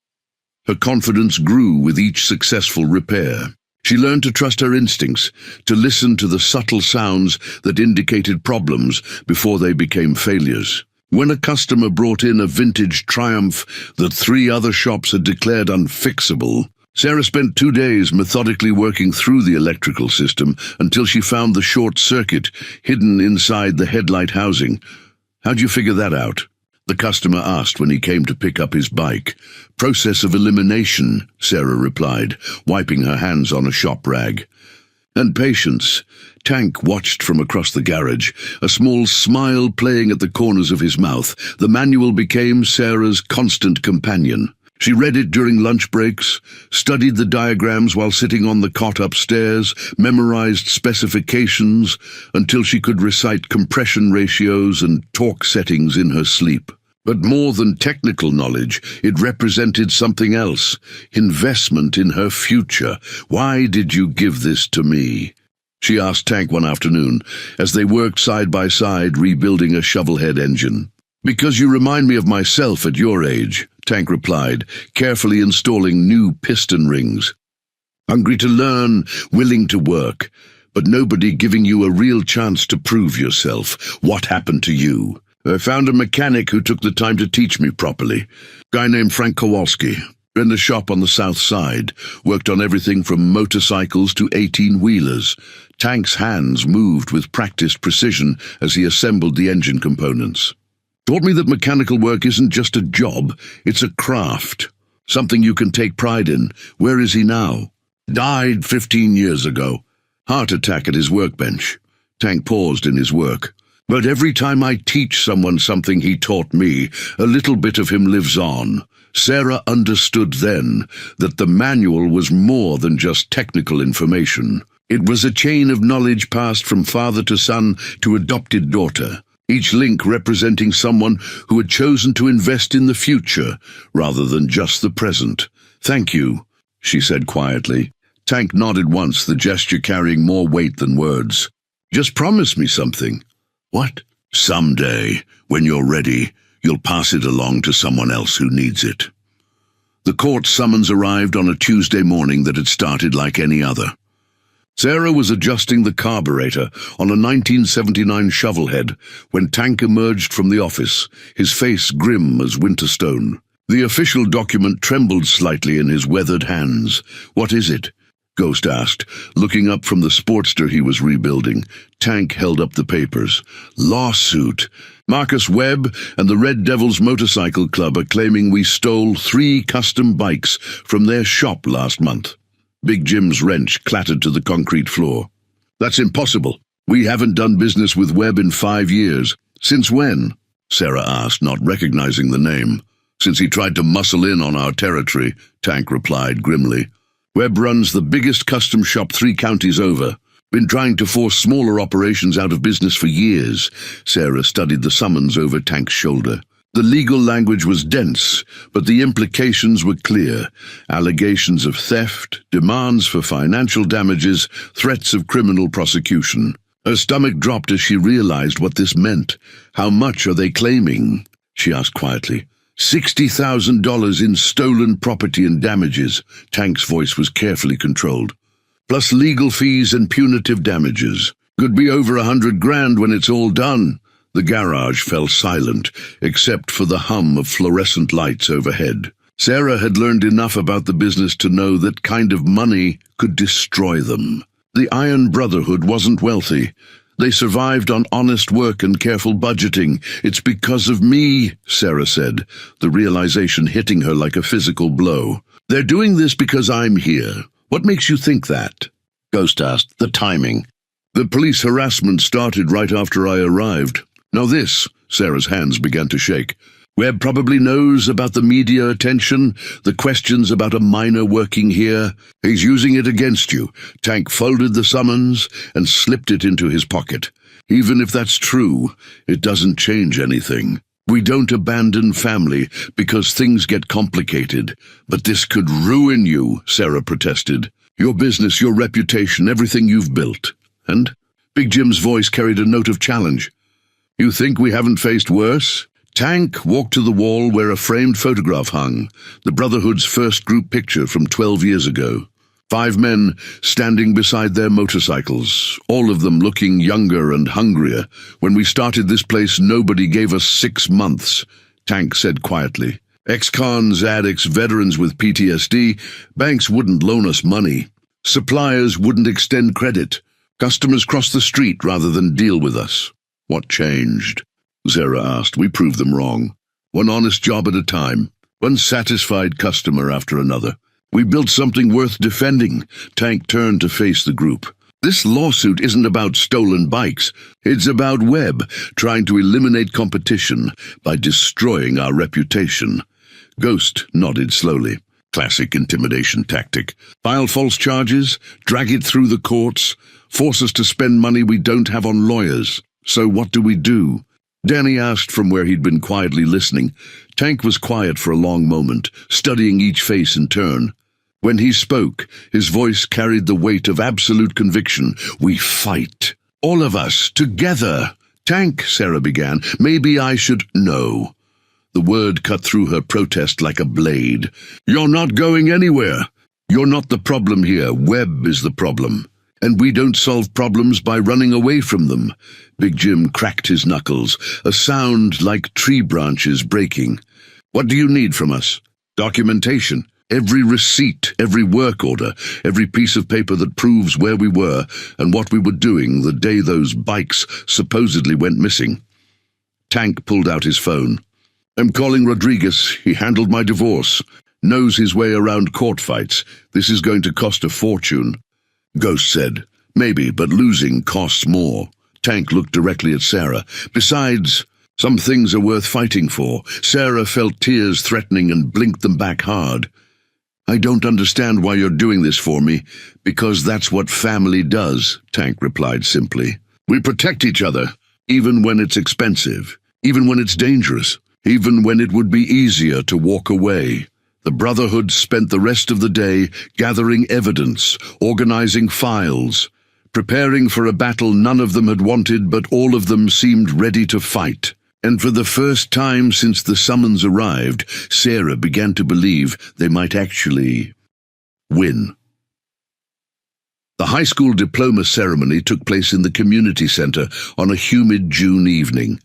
Her confidence grew with each successful repair. She learned to trust her instincts, to listen to the subtle sounds that indicated problems before they became failures. When a customer brought in a vintage Triumph that 3 other shops had declared unfixable, Sarah spent 2 days methodically working through the electrical system until she found the short circuit hidden inside the headlight housing. How'd you figure that out? The customer asked when he came to pick up his bike. Process of elimination, Sarah replied, wiping her hands on a shop rag. And patience. Tank watched from across the garage, a small smile playing at the corners of his mouth. The manual became Sarah's constant companion. She read it during lunch breaks, studied the diagrams while sitting on the cot upstairs, memorized specifications until she could recite compression ratios and torque settings in her sleep. But more than technical knowledge, it represented something else, investment in her future. "Why did you give this to me?" she asked Tank one afternoon, as they worked side by side rebuilding a shovelhead engine. "Because you remind me of myself at your age," Tank replied, carefully installing new piston rings. "Hungry to learn, willing to work, but nobody giving you a real chance to prove yourself. What happened to you?" "I found a mechanic who took the time to teach me properly. Guy named Frank Kowalski. In the shop on the south side, worked on everything from motorcycles to 18-wheelers. Tank's hands moved with practiced precision as he assembled the engine components. Taught me that mechanical work isn't just a job, it's a craft. Something you can take pride in. Where is he now?" "Died 15 years ago. Heart attack at his workbench." Tank paused in his work. "But every time I teach someone something he taught me, a little bit of him lives on." Sarah understood then that the manual was more than just technical information. It was a chain of knowledge passed from father to son to adopted daughter, each link representing someone who had chosen to invest in the future rather than just the present. "Thank you," she said quietly. Tank nodded once, the gesture carrying more weight than words. "Just promise me something." "What?" "Someday, when you're ready, you'll pass it along to someone else who needs it." The court summons arrived on a Tuesday morning that had started like any other. Sarah was adjusting the carburetor on a 1979 shovelhead when Tank emerged from the office, his face grim as Winterstone. The official document trembled slightly in his weathered hands. "What is it?" Ghost asked, looking up from the Sportster he was rebuilding. Tank held up the papers. "Lawsuit. Marcus Webb and the Red Devils Motorcycle Club are claiming we stole 3 custom bikes from their shop last month." Big Jim's wrench clattered to the concrete floor. "That's impossible. We haven't done business with Webb in 5 years. Since when?" Sarah asked, not recognizing the name. "Since he tried to muscle in on our territory," Tank replied grimly. "Webb runs the biggest custom shop 3 counties over. Been trying to force smaller operations out of business for years." Sarah studied the summons over Tank's shoulder. The legal language was dense, but the implications were clear. Allegations of theft, demands for financial damages, threats of criminal prosecution. Her stomach dropped as she realized what this meant. "How much are they claiming?" she asked quietly. $60,000 in stolen property and damages. Tank's voice was carefully controlled. "Plus legal fees and punitive damages. Could be over $100,000 when it's all done." The garage fell silent, except for the hum of fluorescent lights overhead. Sarah had learned enough about the business to know that kind of money could destroy them. The Iron Brotherhood wasn't wealthy. They survived on honest work and careful budgeting. "It's because of me," Sarah said, the realization hitting her like a physical blow. "They're doing this because I'm here. What makes you think that?" Ghost asked. "The timing. The police harassment started right after I arrived. Now this," Sarah's hands began to shake. "Webb probably knows about the media attention, the questions about a minor working here. He's using it against you." Tank folded the summons and slipped it into his pocket. "Even if that's true, it doesn't change anything. We don't abandon family because things get complicated. But this could ruin you," Sarah protested. "Your business, your reputation, everything you've built." "And?" Big Jim's voice carried a note of challenge. "You think we haven't faced worse?" Tank walked to the wall where a framed photograph hung, the Brotherhood's first group picture from 12 years ago. 5 men standing beside their motorcycles, all of them looking younger and hungrier. "When we started this place, nobody gave us 6 months, Tank said quietly. "Ex-cons, addicts, veterans with PTSD, banks wouldn't loan us money. Suppliers wouldn't extend credit. Customers crossed the street rather than deal with us." "What changed?" Sarah asked. "We proved them wrong. One honest job at a time, one satisfied customer after another. We built something worth defending." Tank turned to face the group. "This lawsuit isn't about stolen bikes. It's about Webb trying to eliminate competition by destroying our reputation." Ghost nodded slowly. Classic intimidation tactic. File false charges, drag it through the courts, force us to spend money we don't have on lawyers. So what do we do? Danny asked from where he'd been quietly listening. Tank was quiet for a long moment, studying each face in turn. When he spoke, his voice carried the weight of absolute conviction. We fight. All of us, together. Tank, Sarah began. Maybe I should... No. The word cut through her protest like a blade. You're not going anywhere. You're not the problem here. Webb is the problem. And we don't solve problems by running away from them. Big Jim cracked his knuckles, a sound like tree branches breaking. What do you need from us? Documentation. Every receipt, every work order, every piece of paper that proves where we were and what we were doing the day those bikes supposedly went missing. Tank pulled out his phone. I'm calling Rodriguez. He handled my divorce. Knows his way around court fights. This is going to cost a fortune. Ghost said, maybe, but losing costs more. Tank looked directly at Sarah. Besides, some things are worth fighting for. Sarah felt tears threatening and blinked them back hard. I don't understand why you're doing this for me, because that's what family does, Tank replied simply. We protect each other, even when it's expensive, even when it's dangerous, even when it would be easier to walk away. The Brotherhood spent the rest of the day gathering evidence, organizing files, preparing for a battle none of them had wanted, but all of them seemed ready to fight. And for the first time since the summons arrived, Sarah began to believe they might actually win. The high school diploma ceremony took place in the community center on a humid June evening.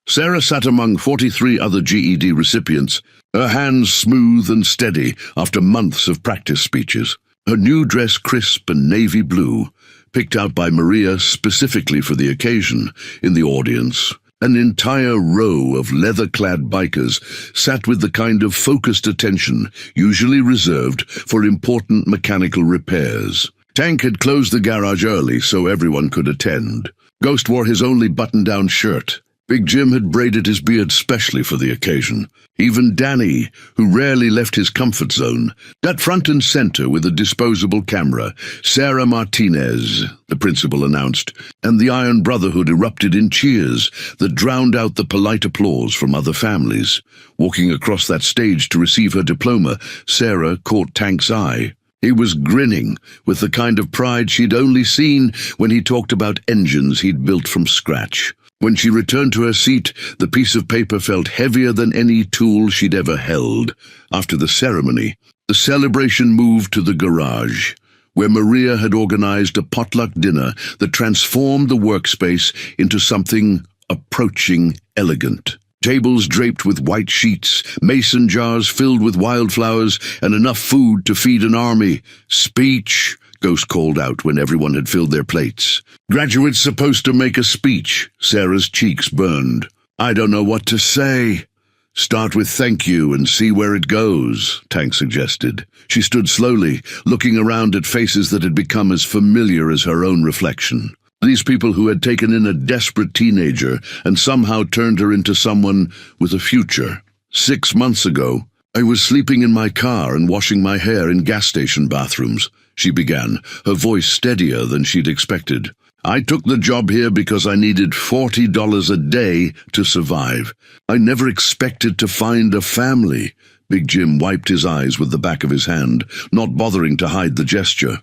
Sarah sat among 43 other GED recipients, her hands smooth and steady after months of practice speeches. Her new dress crisp and navy blue, picked out by Maria specifically for the occasion. In the audience, an entire row of leather-clad bikers sat with the kind of focused attention usually reserved for important mechanical repairs. Tank had closed the garage early so everyone could attend. Ghost wore his only button-down shirt. Big Jim had braided his beard specially for the occasion. Even Danny, who rarely left his comfort zone, sat front and center with a disposable camera. Sarah Martinez, the principal announced, and the Iron Brotherhood erupted in cheers that drowned out the polite applause from other families. Walking across that stage to receive her diploma, Sarah caught Tank's eye. He was grinning with the kind of pride she'd only seen when he talked about engines he'd built from scratch. When she returned to her seat, the piece of paper felt heavier than any tool she'd ever held. After the ceremony, the celebration moved to the garage, where Maria had organized a potluck dinner that transformed the workspace into something approaching elegant. Tables draped with white sheets, mason jars filled with wildflowers, and enough food to feed an army. Speech, Ghost called out when everyone had filled their plates. Graduates supposed to make a speech. Sarah's cheeks burned. I don't know what to say. Start with thank you and see where it goes, Tank suggested. She stood slowly, looking around at faces that had become as familiar as her own reflection. These people who had taken in a desperate teenager and somehow turned her into someone with a future. 6 months ago, I was sleeping in my car and washing my hair in gas station bathrooms, she began, her voice steadier than she'd expected. I took the job here because I needed $40 a day to survive. I never expected to find a family. Big Jim wiped his eyes with the back of his hand, not bothering to hide the gesture.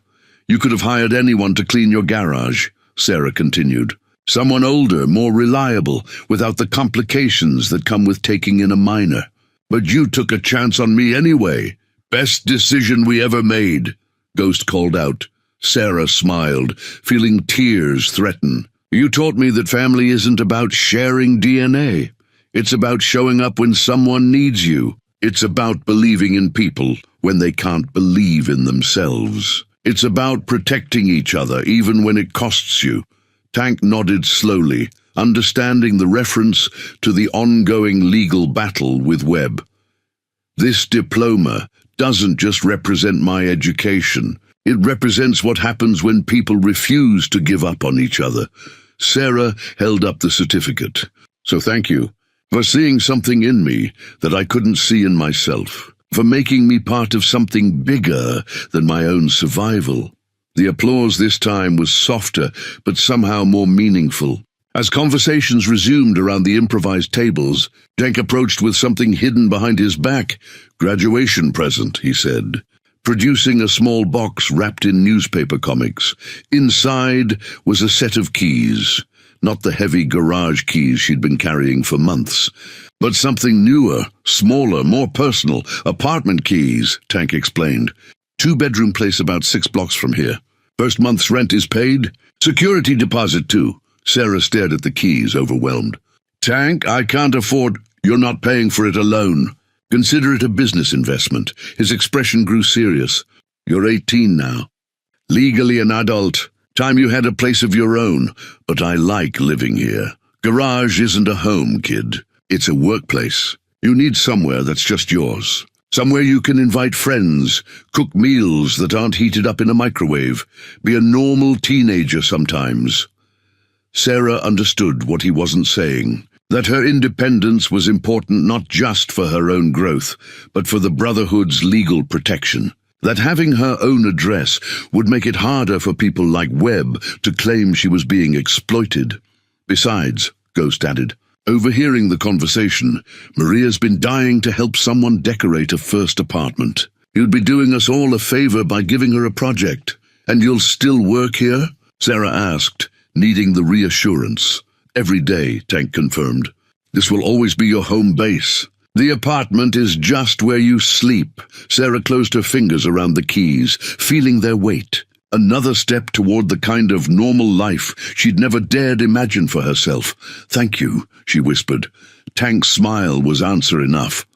You could have hired anyone to clean your garage, Sarah continued. Someone older, more reliable, without the complications that come with taking in a minor. But you took a chance on me anyway. Best decision we ever made, Ghost called out. Sarah smiled, feeling tears threaten. You taught me that family isn't about sharing DNA. It's about showing up when someone needs you. It's about believing in people when they can't believe in themselves. It's about protecting each other even when it costs you. Tank nodded slowly, understanding the reference to the ongoing legal battle with Webb. This diploma doesn't just represent my education. It represents what happens when people refuse to give up on each other. Sarah held up the certificate. So thank you. for seeing something in me that I couldn't see in myself, for making me part of something bigger than my own survival. The applause this time was softer, but somehow more meaningful. As conversations resumed around the improvised tables, Tank approached with something hidden behind his back. "Graduation present," he said, producing a small box wrapped in newspaper comics. Inside was a set of keys, not the heavy garage keys she'd been carrying for months, but something newer, smaller, more personal. "Apartment keys," Tank explained. "Two-bedroom place about 6 blocks from here. First month's rent is paid. Security deposit too." Sarah stared at the keys, overwhelmed. "Tank, I can't afford—" "You're not paying for it alone. Consider it a business investment." His expression grew serious. "You're 18 now. Legally an adult. Time you had a place of your own. But I like living here. Garage isn't a home, kid. It's a workplace. You need somewhere that's just yours. Somewhere you can invite friends, cook meals that aren't heated up in a microwave, be a normal teenager sometimes." Sarah understood what he wasn't saying, that her independence was important not just for her own growth, but for the Brotherhood's legal protection, that having her own address would make it harder for people like Webb to claim she was being exploited. "Besides," Ghost added, overhearing the conversation, "Maria's been dying to help someone decorate a first apartment. You'd be doing us all a favor by giving her a project. And you'll still work here?" Sarah asked, needing the reassurance. "Every day," Tank confirmed. "This will always be your home base. The apartment is just where you sleep." Sarah closed her fingers around the keys, feeling their weight. Another step toward the kind of normal life she'd never dared imagine for herself. "Thank you," she whispered. Tank's smile was answer enough.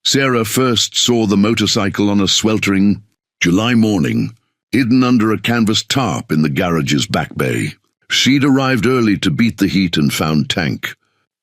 Sarah first saw the motorcycle on a sweltering July morning, hidden under a canvas tarp in the garage's back bay. She'd arrived early to beat the heat and found Tank,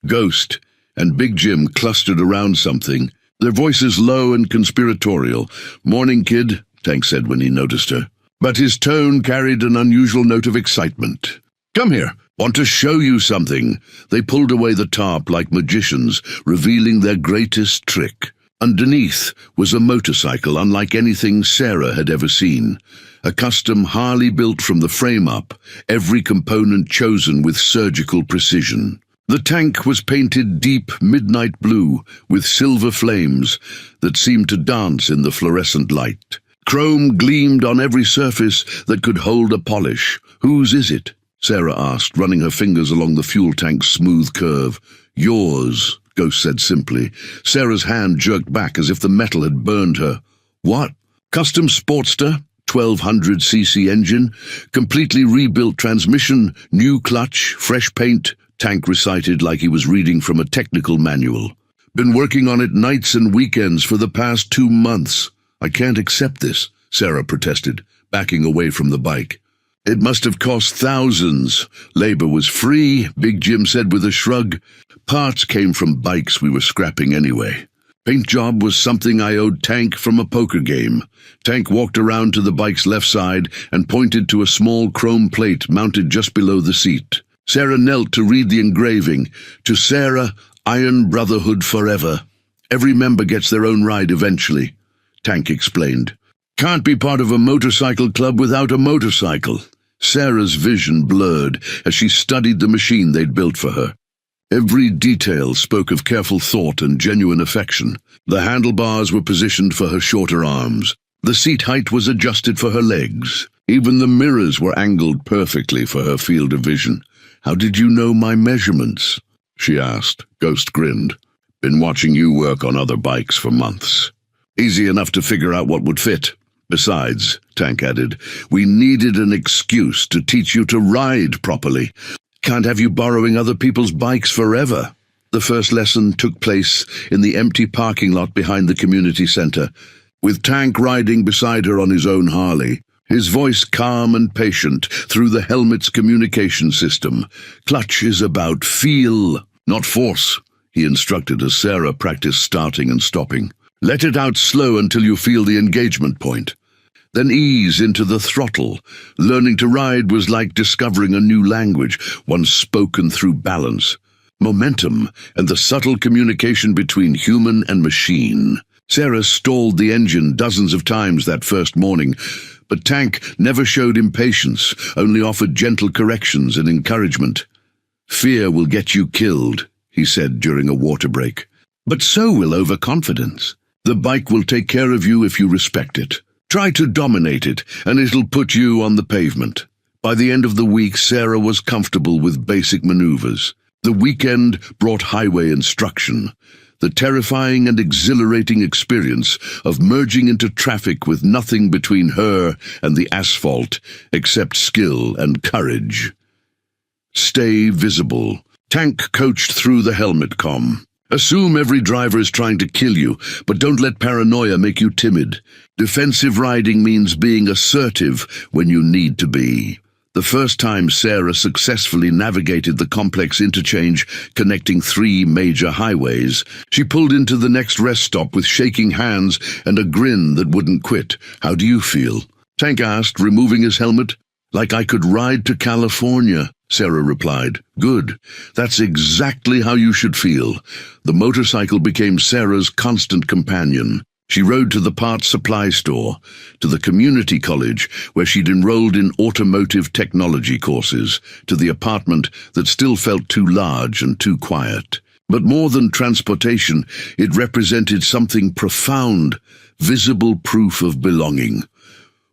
Ghost, and Big Jim clustered around something, their voices low and conspiratorial. "Morning, kid," Tank said when he noticed her. But his tone carried an unusual note of excitement. "Come here. Want to show you something." They pulled away the tarp like magicians, revealing their greatest trick. Underneath was a motorcycle unlike anything Sarah had ever seen. A custom Harley built from the frame up, every component chosen with surgical precision. The tank was painted deep midnight blue with silver flames that seemed to dance in the fluorescent light. Chrome gleamed on every surface that could hold a polish. "Whose is it?" Sarah asked, running her fingers along the fuel tank's smooth curve. "Yours," Ghost said simply. Sarah's hand jerked back as if the metal had burned her. "What?" "Custom Sportster, 1200cc engine, completely rebuilt transmission, new clutch, fresh paint," Tank recited like he was reading from a technical manual. "Been working on it nights and weekends for the past 2 months. "I can't accept this," Sarah protested, backing away from the bike. "It must have cost thousands. Labor was free," Big Jim said with a shrug. "Parts came from bikes we were scrapping anyway. Paint job was something I owed Tank from a poker game." Tank walked around to the bike's left side and pointed to a small chrome plate mounted just below the seat. Sarah knelt to read the engraving. "To Sarah, Iron Brotherhood forever. Every member gets their own ride eventually," Tank explained. "Can't be part of a motorcycle club without a motorcycle." Sarah's vision blurred as she studied the machine they'd built for her. Every detail spoke of careful thought and genuine affection. The handlebars were positioned for her shorter arms. The seat height was adjusted for her legs. Even the mirrors were angled perfectly for her field of vision. "How did you know my measurements?" she asked. Ghost grinned. "Been watching you work on other bikes for months. Easy enough to figure out what would fit. Besides," Tank added, "we needed an excuse to teach you to ride properly. Can't have you borrowing other people's bikes forever." The first lesson took place in the empty parking lot behind the community center, with Tank riding beside her on his own Harley, his voice calm and patient through the helmet's communication system. "Clutch is about feel, not force," he instructed as Sarah practiced starting and stopping. "Let it out slow until you feel the engagement point. Then ease into the throttle." Learning to ride was like discovering a new language, one spoken through balance. momentum, and the subtle communication between human and machine. Sarah stalled the engine dozens of times that first morning, but Tank never showed impatience, only offered gentle corrections and encouragement. "Fear will get you killed," he said during a water break. "But so will overconfidence. The bike will take care of you if you respect it. Try to dominate it, and it'll put you on the pavement." By the end of the week, Sarah was comfortable with basic maneuvers. The weekend brought highway instruction, the terrifying and exhilarating experience of merging into traffic with nothing between her and the asphalt except skill and courage. Stay visible. Tank coached through the helmet comm. Assume every driver is trying to kill you, but don't let paranoia make you timid. Defensive riding means being assertive when you need to be. The first time Sarah successfully navigated the complex interchange connecting 3 major highways, she pulled into the next rest stop with shaking hands and a grin that wouldn't quit. "How do you feel?" Tank asked, removing his helmet. "Like I could ride to California," Sarah replied. "Good. That's exactly how you should feel." The motorcycle became Sarah's constant companion. She rode to the parts supply store, to the community college where she'd enrolled in automotive technology courses, to the apartment that still felt too large and too quiet. But more than transportation, it represented something profound, visible proof of belonging.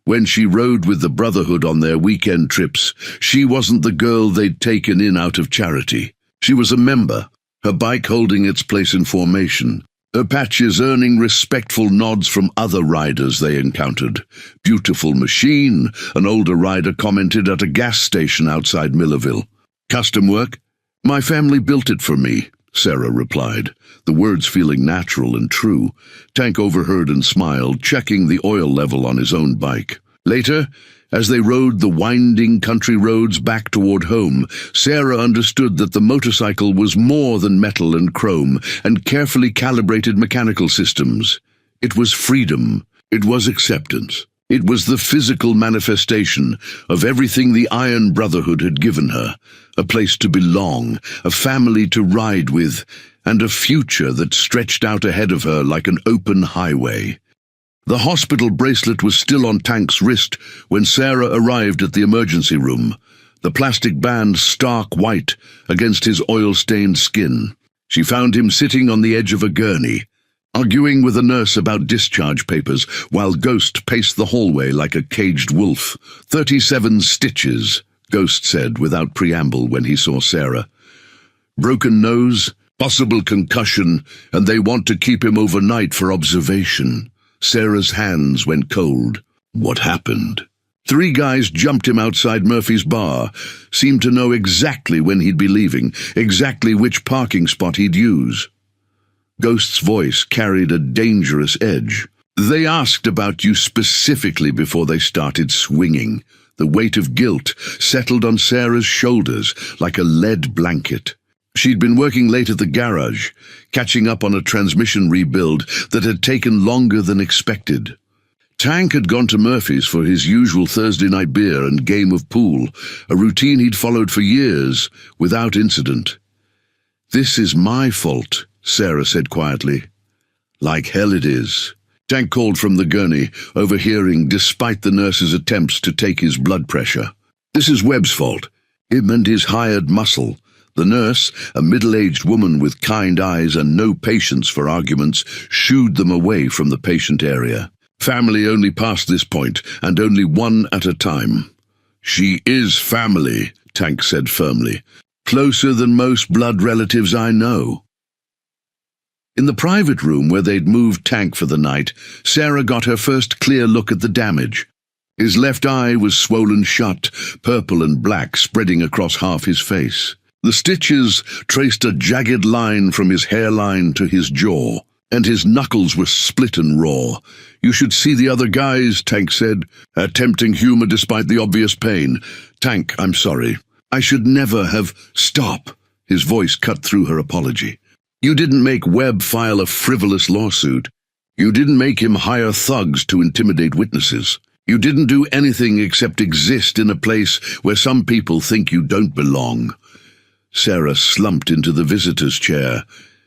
When she rode with the Brotherhood on their weekend trips, she wasn't the girl they'd taken in out of charity. She was a member, her bike holding its place in formation, her patches earning respectful nods from other riders they encountered. "Beautiful machine," an older rider commented at a gas station outside Millerville. "Custom work?" "My family built it for me," Sarah replied, the words feeling natural and true. Tank overheard and smiled, checking the oil level on his own bike. Later, as they rode the winding country roads back toward home, Sarah understood that the motorcycle was more than metal and chrome and carefully calibrated mechanical systems. It was freedom. It was acceptance. It was the physical manifestation of everything the Iron Brotherhood had given her, a place to belong, a family to ride with, and a future that stretched out ahead of her like an open highway. The hospital bracelet was still on Tank's wrist when Sarah arrived at the emergency room, the plastic band stark white against his oil-stained skin. She found him sitting on the edge of a gurney, arguing with a nurse about discharge papers, while Ghost paced the hallway like a caged wolf. 37 stitches, Ghost said without preamble when he saw Sarah. "Broken nose, possible concussion, and they want to keep him overnight for observation." Sarah's hands went cold. What happened? 3 guys jumped him outside Murphy's bar, seemed to know exactly when he'd be leaving, exactly which parking spot he'd use. Ghost's voice carried a dangerous edge. "They asked about you specifically before they started swinging." The weight of guilt settled on Sarah's shoulders like a lead blanket. She'd been working late at the garage, catching up on a transmission rebuild that had taken longer than expected. Tank had gone to Murphy's for his usual Thursday night beer and game of pool, a routine he'd followed for years, without incident. "This is my fault," Sarah said quietly. "Like hell it is." Tank called from the gurney, overhearing despite the nurse's attempts to take his blood pressure. "This is Webb's fault. Him and his hired muscle." The nurse, a middle-aged woman with kind eyes and no patience for arguments, shooed them away from the patient area. "Family only past this point, and only one at a time." "She is family," Tank said firmly. "Closer than most blood relatives I know." In the private room where they'd moved Tank for the night, Sarah got her first clear look at the damage. His left eye was swollen shut, purple and black spreading across half his face. The stitches traced a jagged line from his hairline to his jaw, and his knuckles were split and raw. "You should see the other guys," Tank said, attempting humor despite the obvious pain. "Tank, I'm sorry. I should never have—" "Stop!" His voice cut through her apology. "You didn't make Webb file a frivolous lawsuit. You didn't make him hire thugs to intimidate witnesses. You didn't do anything except exist in a place where some people think you don't belong." Sarah slumped into the visitor's chair,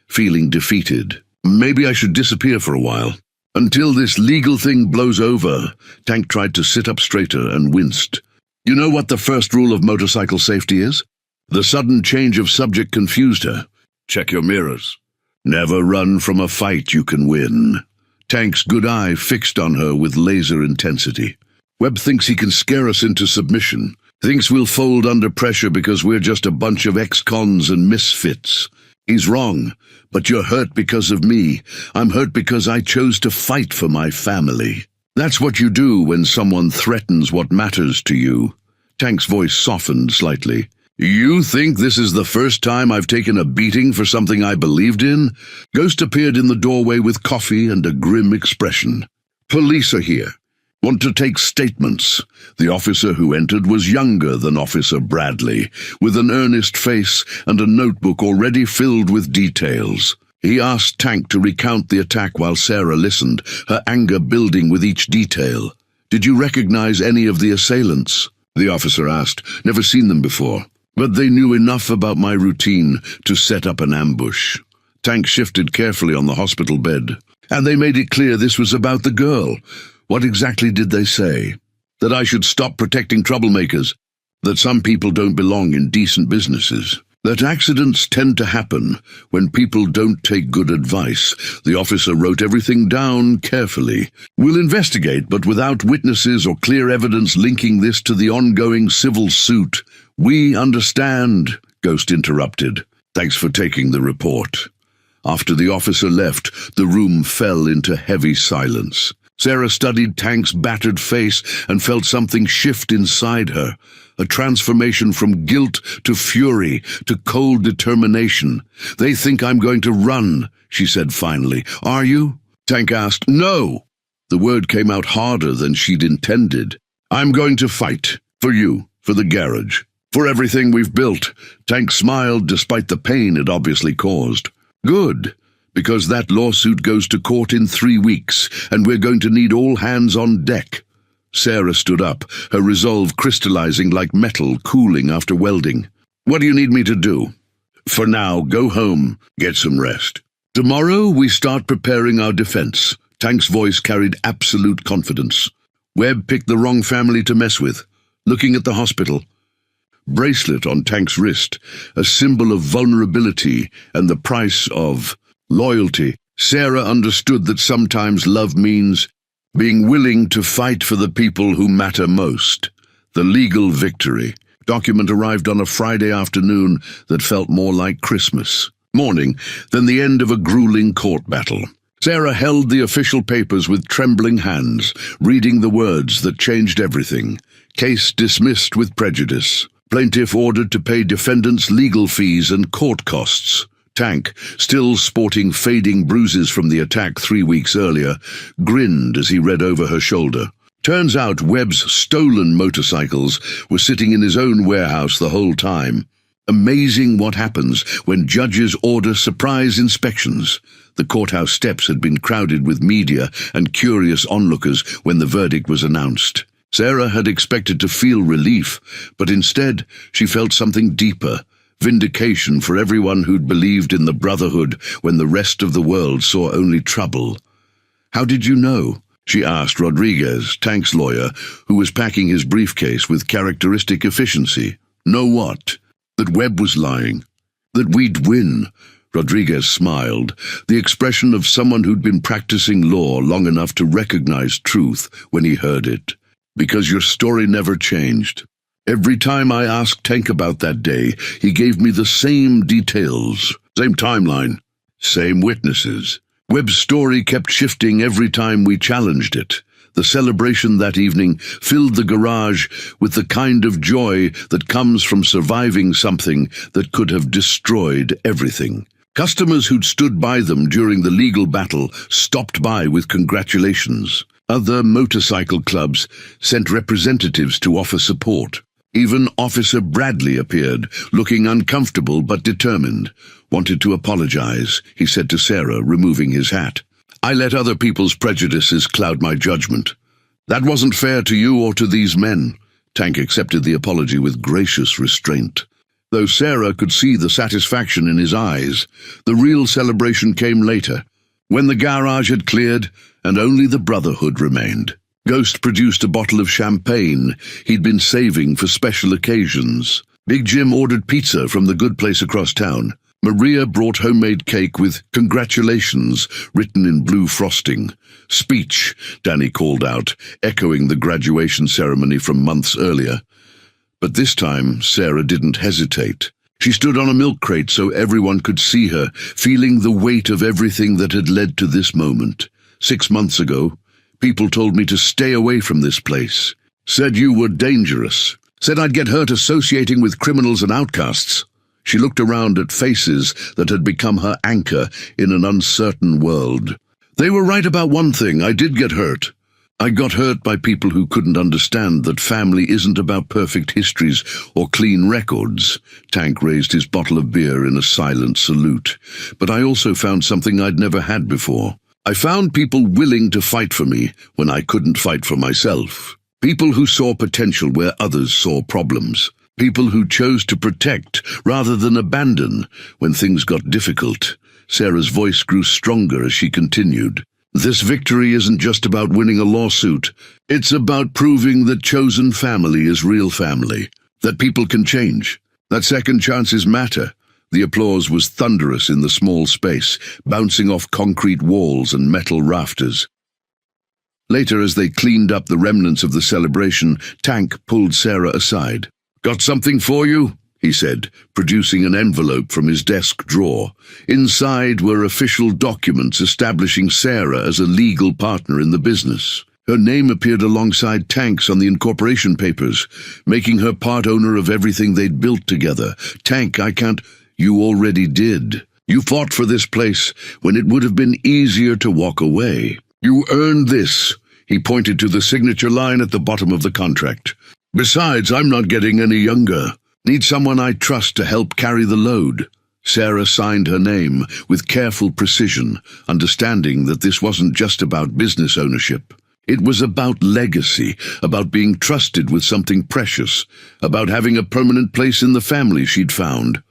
feeling defeated. Maybe I should disappear for a while. Until this legal thing blows over. Tank tried to sit up straighter and winced. You know what the first rule of motorcycle safety is? The sudden change of subject confused her. Check your mirrors. Never run from a fight you can win. Tank's good eye fixed on her with laser intensity. Webb thinks he can scare us into submission. Thinks we'll fold under pressure because we're just a bunch of ex-cons and misfits. He's wrong, but you're hurt because of me. I'm hurt because I chose to fight for my family. That's what you do when someone threatens what matters to you. Tank's voice softened slightly. You think this is the first time I've taken a beating for something I believed in? Ghost appeared in the doorway with coffee and a grim expression. Police are here. Want to take statements. The officer who entered was younger than Officer Bradley, with an earnest face and a notebook already filled with details. He asked Tank to recount the attack while Sarah listened, her anger building with each detail. Did you recognize any of the assailants? The officer asked. Never seen them before. But they knew enough about my routine to set up an ambush. Tank shifted carefully on the hospital bed. And they made it clear this was about the girl. What exactly did they say? That I should stop protecting troublemakers? That some people don't belong in decent businesses? That accidents tend to happen when people don't take good advice? The officer wrote everything down carefully. We'll investigate, but without witnesses or clear evidence linking this to the ongoing civil suit. We understand, Ghost interrupted. Thanks for taking the report. After the officer left, the room fell into heavy silence. Sarah studied Tank's battered face and felt something shift inside her, a transformation from guilt to fury to cold determination. They think I'm going to run, she said finally. Are you? Tank asked. No. The word came out harder than she'd intended. I'm going to fight. For you, for the garage, for everything we've built. Tank smiled despite the pain it obviously caused. Good. Because that lawsuit goes to court in 3 weeks, and we're going to need all hands on deck. Sarah stood up, her resolve crystallizing like metal cooling after welding. What do you need me to do? For now, go home, get some rest. Tomorrow we start preparing our defense. Tank's voice carried absolute confidence. Webb picked the wrong family to mess with. Looking at the hospital. Bracelet on Tank's wrist, a symbol of vulnerability and the price of loyalty. Sarah understood that sometimes love means being willing to fight for the people who matter most. The legal victory. Document arrived on a Friday afternoon that felt more like Christmas morning than the end of a grueling court battle. Sarah held the official papers with trembling hands, reading the words that changed everything. Case dismissed with prejudice. Plaintiff ordered to pay defendants legal fees and court costs. Tank, still sporting fading bruises from the attack 3 weeks earlier, grinned as he read over her shoulder. Turns out Webb's stolen motorcycles were sitting in his own warehouse the whole time. Amazing what happens when judges order surprise inspections. The courthouse steps had been crowded with media and curious onlookers when the verdict was announced. Sarah had expected to feel relief, but instead she felt something deeper. Vindication for everyone who'd believed in the Brotherhood when the rest of the world saw only trouble. How did you know? She asked Rodriguez, Tank's lawyer, who was packing his briefcase with characteristic efficiency. Know what? That Webb was lying. That we'd win. Rodriguez smiled, the expression of someone who'd been practicing law long enough to recognize truth when he heard it. Because your story never changed. Every time I asked Tank about that day, he gave me the same details, same timeline, same witnesses. Webb's story kept shifting every time we challenged it. The celebration that evening filled the garage with the kind of joy that comes from surviving something that could have destroyed everything. Customers who'd stood by them during the legal battle stopped by with congratulations. Other motorcycle clubs sent representatives to offer support. Even Officer Bradley appeared, looking uncomfortable but determined. Wanted to apologize, he said to Sarah, removing his hat. I let other people's prejudices cloud my judgment. That wasn't fair to you or to these men. Tank accepted the apology with gracious restraint. Though Sarah could see the satisfaction in his eyes, the real celebration came later, when the garage had cleared and only the Brotherhood remained. Ghost produced a bottle of champagne he'd been saving for special occasions. Big Jim ordered pizza from the good place across town. Maria brought homemade cake with "Congratulations" written in blue frosting. "Speech," Danny called out, echoing the graduation ceremony from months earlier. But this time, Sarah didn't hesitate. She stood on a milk crate so everyone could see her, feeling the weight of everything that had led to this moment. 6 months ago, people told me to stay away from this place. Said you were dangerous. Said I'd get hurt associating with criminals and outcasts. She looked around at faces that had become her anchor in an uncertain world. They were right about one thing: I did get hurt. I got hurt by people who couldn't understand that family isn't about perfect histories or clean records. Tank raised his bottle of beer in a silent salute. But I also found something I'd never had before. I found people willing to fight for me when I couldn't fight for myself. People who saw potential where others saw problems. People who chose to protect rather than abandon when things got difficult. Sarah's voice grew stronger as she continued. This victory isn't just about winning a lawsuit. It's about proving that chosen family is real family, that people can change, that second chances matter. The applause was thunderous in the small space, bouncing off concrete walls and metal rafters. Later, as they cleaned up the remnants of the celebration, Tank pulled Sarah aside. "Got something for you?" he said, producing an envelope from his desk drawer. Inside were official documents establishing Sarah as a legal partner in the business. Her name appeared alongside Tank's on the incorporation papers, making her part owner of everything they'd built together. "Tank, I can't—" "You already did. You fought for this place when it would have been easier to walk away. You earned this." He pointed to the signature line at the bottom of the contract. "Besides, I'm not getting any younger. Need someone I trust to help carry the load." Sarah signed her name with careful precision, understanding that this wasn't just about business ownership. It was about legacy, about being trusted with something precious, about having a permanent place in the family she'd found.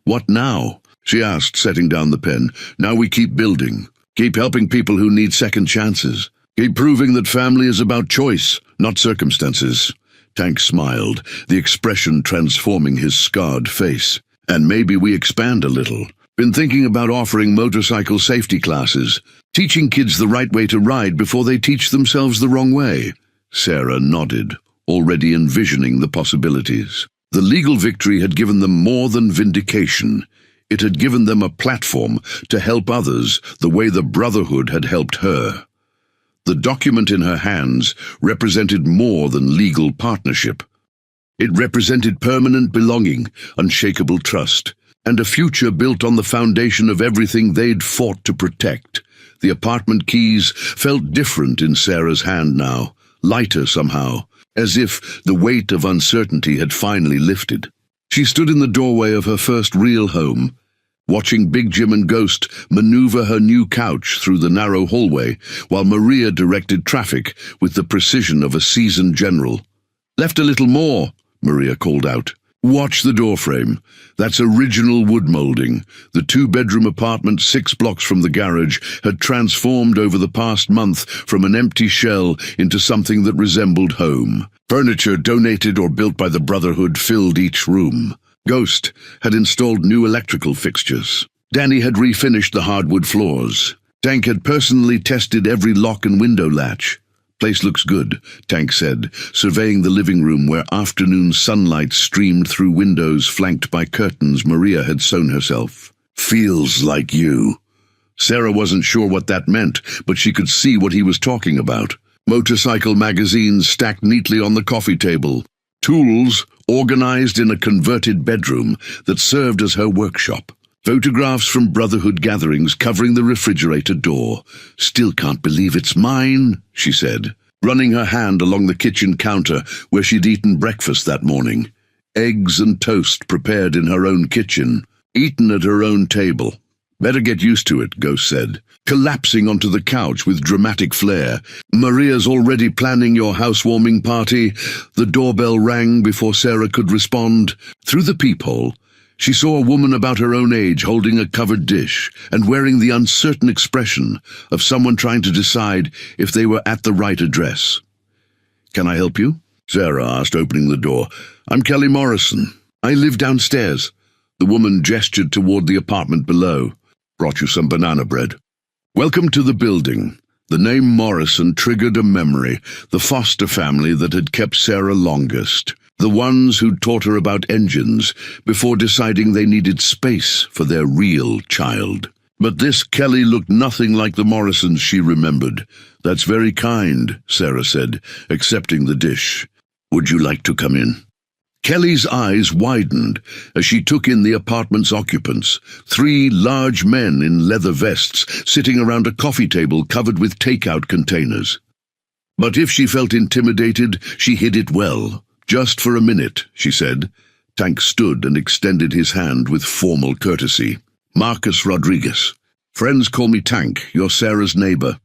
"What now?" she asked, setting down the pen. "Now we keep building. Keep helping people who need second chances. Keep proving that family is about choice, not circumstances." Tank smiled, the expression transforming his scarred face. "And maybe we expand a little. Been thinking about offering motorcycle safety classes, teaching kids the right way to ride before they teach themselves the wrong way." Sarah nodded, already envisioning the possibilities. The legal victory had given them more than vindication. It had given them a platform to help others the way the Brotherhood had helped her. The document in her hands represented more than legal partnership. It represented permanent belonging, unshakable trust, and a future built on the foundation of everything they'd fought to protect. The apartment keys felt different in Sarah's hand now, lighter somehow, as if the weight of uncertainty had finally lifted. She stood in the doorway of her first real home, watching Big Jim and Ghost maneuver her new couch through the narrow hallway, while Maria directed traffic with the precision of a seasoned general. "Left a little more," Maria called out. "Watch the doorframe. That's original wood molding. The 2-bedroom apartment 6 blocks from the garage had transformed over the past month from an empty shell into something that resembled home. Furniture donated or built by the Brotherhood filled each room. Ghost had installed new electrical fixtures. Danny had refinished the hardwood floors. Tank had personally tested every lock and window latch. "Place looks good," Tank said, surveying the living room where afternoon sunlight streamed through windows flanked by curtains Maria had sewn herself. "Feels like you." Sarah wasn't sure what that meant, but she could see what he was talking about. Motorcycle magazines stacked neatly on the coffee table. Tools organized in a converted bedroom that served as her workshop. Photographs from Brotherhood gatherings covering the refrigerator door. "Still can't believe it's mine," she said, running her hand along the kitchen counter where she'd eaten breakfast that morning. Eggs and toast prepared in her own kitchen, eaten at her own table. "Better get used to it," Ghost said, collapsing onto the couch with dramatic flair. "Maria's already planning your housewarming party." The doorbell rang before Sarah could respond. Through the peephole, She saw a woman about her own age holding a covered dish and wearing the uncertain expression of someone trying to decide if they were at the right address. "Can I help you?" Sarah asked, opening the door. "I'm Kelly Morrison. I live downstairs." The woman gestured toward the apartment below. "Brought you some banana bread." "Welcome to the building." The name Morrison triggered a memory, the foster family that had kept Sarah longest. The ones who'd taught her about engines before deciding they needed space for their real child. But this Kelly looked nothing like the Morrisons she remembered. "That's very kind," Sarah said, accepting the dish. "Would you like to come in?" Kelly's eyes widened as she took in the apartment's occupants, 3 large men in leather vests sitting around a coffee table covered with takeout containers. But if she felt intimidated, she hid it well. "Just for a minute," she said. Tank stood and extended his hand with formal courtesy. "Marcus Rodriguez. Friends call me Tank, you're Sarah's neighbor."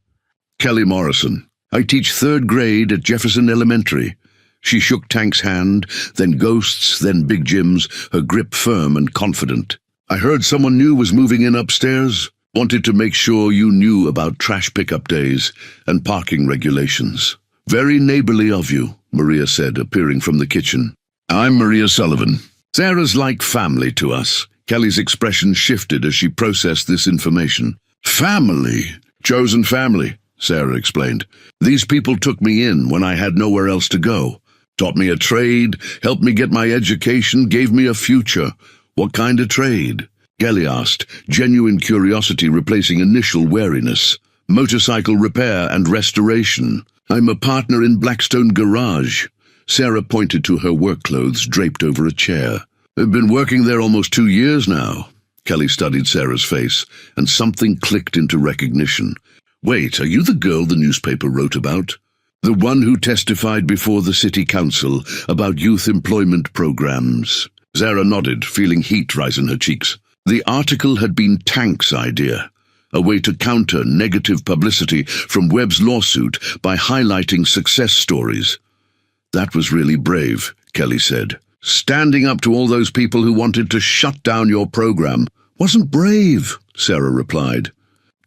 "Kelly Morrison. I teach 3rd grade at Jefferson Elementary." She shook Tank's hand, then Ghost's, then Big Jim's, her grip firm and confident. "I heard someone new was moving in upstairs. Wanted to make sure you knew about trash pickup days and parking regulations." "Very neighborly of you," Maria said, appearing from the kitchen. "I'm Maria Sullivan. Sarah's like family to us." Kelly's expression shifted as she processed this information. "Family? Chosen family," Sarah explained. "These people took me in when I had nowhere else to go. Taught me a trade, helped me get my education, gave me a future." "What kind of trade?" Kelly asked, genuine curiosity replacing initial wariness. "Motorcycle repair and restoration. I'm a partner in Blackstone Garage." Sarah pointed to her work clothes draped over a chair. "I've been working there almost 2 years now." Kelly studied Sarah's face, and something clicked into recognition. "Wait, are you the girl the newspaper wrote about? The one who testified before the city council about youth employment programs?" Sarah nodded, feeling heat rise in her cheeks. The article had been Tank's idea. A way to counter negative publicity from Webb's lawsuit by highlighting success stories. "That was really brave," Kelly said. "Standing up to all those people who wanted to shut down your program wasn't brave," Sarah replied.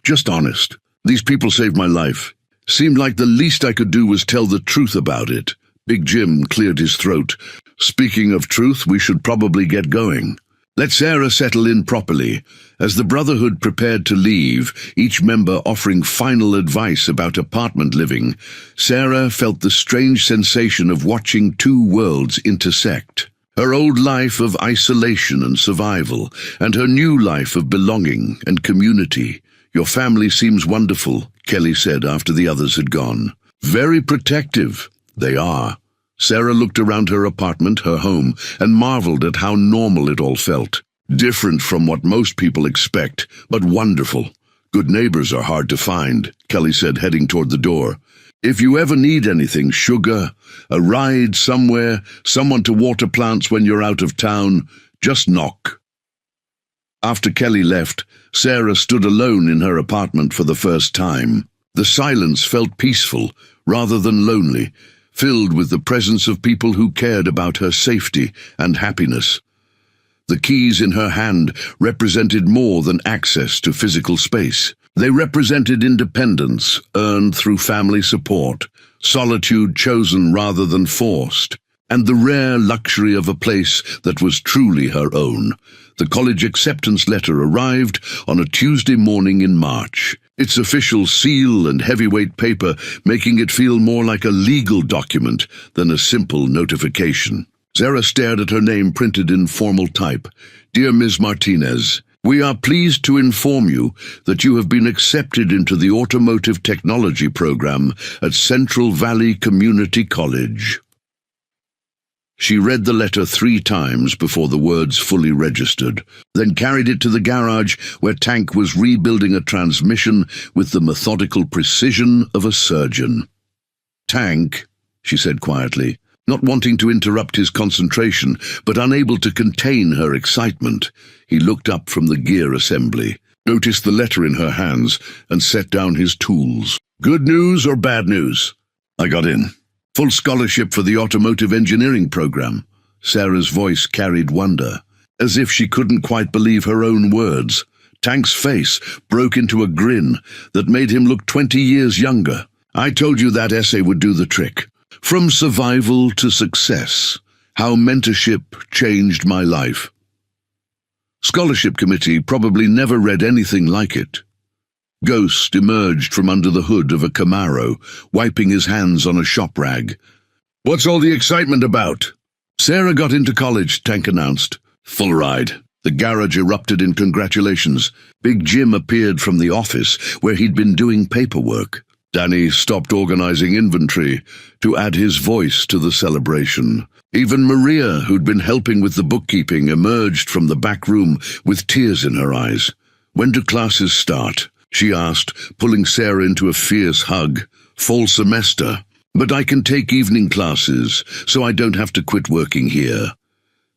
"Just honest. These people saved my life. Seemed like the least I could do was tell the truth about it." Big Jim cleared his throat. "Speaking of truth, we should probably get going." Let Sarah settle in properly. As the Brotherhood prepared to leave, each member offering final advice about apartment living, Sarah felt the strange sensation of watching 2 worlds intersect. Her old life of isolation and survival, and her new life of belonging and community. "Your family seems wonderful," Kelly said after the others had gone. "Very protective." "They are." Sarah looked around her apartment, her home, and marveled at how normal it all felt. Different from what most people expect, but wonderful. "Good neighbors are hard to find," Kelly said, heading toward the door. "If you ever need anything, sugar, a ride somewhere, someone to water plants when you're out of town, just knock." After Kelly left, Sarah stood alone in her apartment for the first time. The silence felt peaceful, rather than lonely, filled with the presence of people who cared about her safety and happiness. The keys in her hand represented more than access to physical space. They represented independence earned through family support, solitude chosen rather than forced, and the rare luxury of a place that was truly her own. The college acceptance letter arrived on a Tuesday morning in March, its official seal and heavyweight paper making it feel more like a legal document than a simple notification. Sarah stared at her name printed in formal type. "Dear Ms. Martinez, we are pleased to inform you that you have been accepted into the Automotive Technology program at Central Valley Community College." She read the letter 3 times before the words fully registered, then carried it to the garage where Tank was rebuilding a transmission with the methodical precision of a surgeon. "Tank," she said quietly, not wanting to interrupt his concentration, but unable to contain her excitement. He looked up from the gear assembly, noticed the letter in her hands, and set down his tools. "Good news or bad news?" "I got in. Full scholarship for the automotive engineering program." Sarah's voice carried wonder. As if she couldn't quite believe her own words, Tank's face broke into a grin that made him look 20 years younger. I told you that essay would do the trick. From survival to success, how mentorship changed my life. Scholarship Committee probably never read anything like it. Ghost emerged from under the hood of a Camaro, wiping his hands on a shop rag. What's all the excitement about? Sarah got into college, Tank announced. Full ride. The garage erupted in congratulations. Big Jim appeared from the office, where he'd been doing paperwork. Danny stopped organizing inventory to add his voice to the celebration. Even Maria, who'd been helping with the bookkeeping, emerged from the back room with tears in her eyes. When do classes start? She asked, pulling Sarah into a fierce hug. Fall semester. But I can take evening classes, so I don't have to quit working here.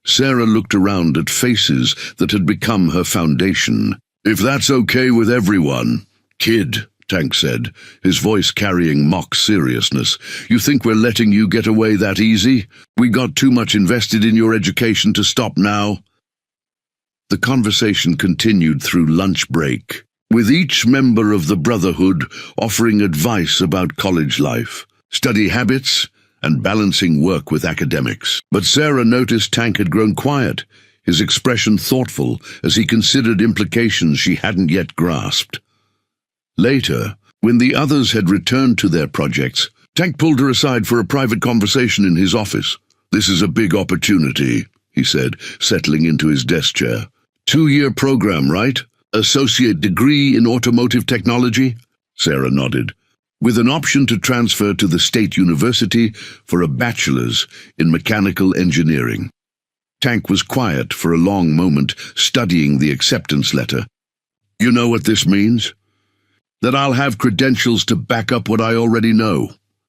Sarah looked around at faces that had become her foundation. If that's okay with everyone. Kid, Tank said, his voice carrying mock seriousness. You think we're letting you get away that easy? We got too much invested in your education to stop now. The conversation continued through lunch break, with each member of the Brotherhood offering advice about college life, study habits, and balancing work with academics. But Sarah noticed Tank had grown quiet, his expression thoughtful as he considered implications she hadn't yet grasped. Later, when the others had returned to their projects, Tank pulled her aside for a private conversation in his office. This is a big opportunity, he said, settling into his desk chair. 2-year program, right? Associate degree in automotive technology? Sarah nodded. With an option to transfer to the state university for a bachelor's in mechanical engineering. Tank was quiet for a long moment, studying the acceptance letter. You know what this means? That I'll have credentials to back up what I already know.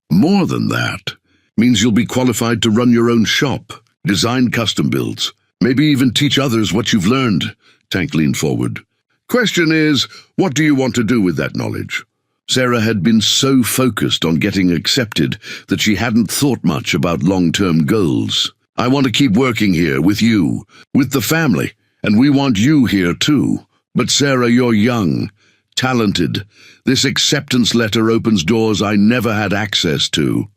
More than that, means you'll be qualified to run your own shop, design custom builds, maybe even teach others what you've learned. Tank leaned forward. Question is, what do you want to do with that knowledge? Sarah had been so focused on getting accepted that she hadn't thought much about long-term goals. I want to keep working here with you, with the family, and we want you here too. But Sarah, you're young, talented. This acceptance letter opens doors I never had access to.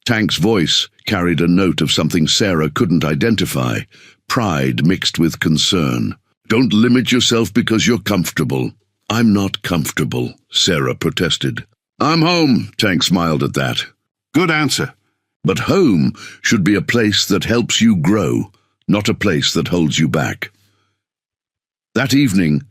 Tank's voice carried a note of something Sarah couldn't identify, pride mixed with concern. Don't limit yourself because you're comfortable. I'm not comfortable, Sarah protested. I'm home, Tank smiled at that. Good answer. But home should be a place that helps you grow, not a place that holds you back. That evening,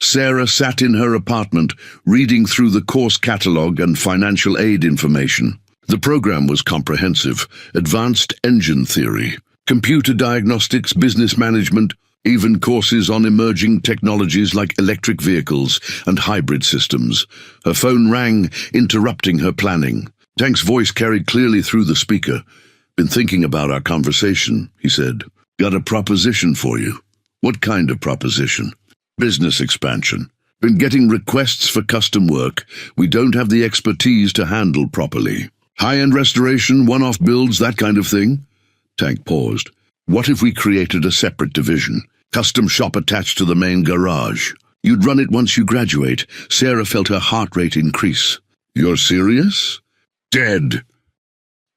Sarah sat in her apartment, reading through the course catalog and financial aid information. The program was comprehensive: advanced engine theory, computer diagnostics, business management, even courses on emerging technologies like electric vehicles and hybrid systems. Her phone rang, interrupting her planning. Tank's voice carried clearly through the speaker. Been thinking about our conversation, he said. Got a proposition for you. What kind of proposition? Business expansion. Been getting requests for custom work we don't have the expertise to handle properly. High-end restoration, one-off builds, that kind of thing? Tank paused. What if we created a separate division? Custom shop attached to the main garage. You'd run it once you graduate. Sarah felt her heart rate increase. You're serious? Dead.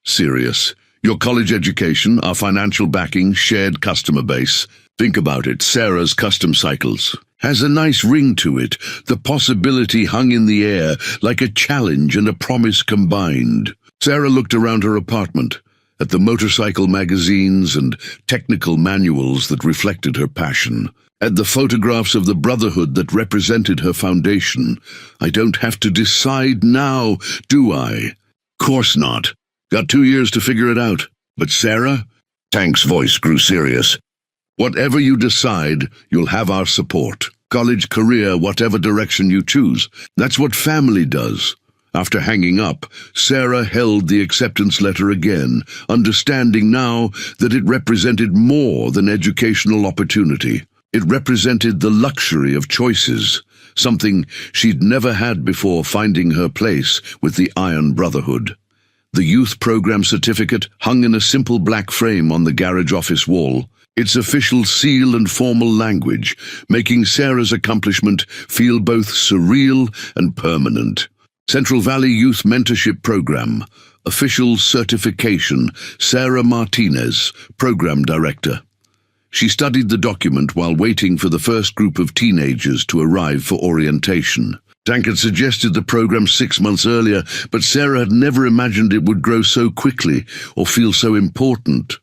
Serious. Your college education, our financial backing, shared customer base. Think about it, Sarah's custom cycles. Has a nice ring to it. The possibility hung in the air, like a challenge and a promise combined. Sarah looked around her apartment, at the motorcycle magazines and technical manuals that reflected her passion, at the photographs of the Brotherhood that represented her foundation. I don't have to decide now, do I? Course not. Got 2 years to figure it out. But Sarah? Tank's voice grew serious. Whatever you decide, you'll have our support. College, career, whatever direction you choose. That's what family does. After hanging up, Sarah held the acceptance letter again, understanding now that it represented more than educational opportunity. It represented the luxury of choices, something she'd never had before finding her place with the Iron Brotherhood. The youth program certificate hung in a simple black frame on the garage office wall. its official seal and formal language, making Sarah's accomplishment feel both surreal and permanent. Central Valley Youth Mentorship Program, official certification, Sarah Martinez, Program Director. She studied the document while waiting for the first group of teenagers to arrive for orientation. Tank had suggested the program 6 months earlier, but Sarah had never imagined it would grow so quickly or feel so important.